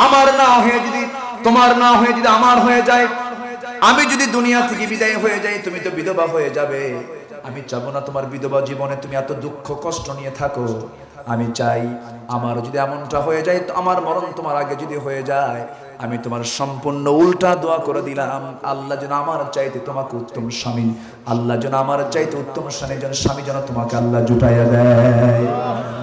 আমার না হয়ে যদি তোমার না হয়ে যদি আমার হয়ে যায়, আমি যদি দুনিয়া থেকে বিদায় হয়ে যাই, তুমি তো বিধবা হয়ে যাবে। আমি চাবো না তোমার বিধবা জীবনে তুমি এত দুঃখ কষ্ট নিয়ে থাকো। আমি চাই আমার যদি এমনটা হয়ে যায়, আমার মরণ তোমার আগে যদি হয়ে যায়, আমি তোমার সম্পূর্ণ উল্টা দোয়া করে দিলাম, আল্লাহ যেন আমার চাইতে তোমাকে উত্তম স্বামী, আল্লাহ যেন আমার চাইতে উত্তম স্বামী যেন তোমাকে আল্লাহ জুটাইয়া দেয়।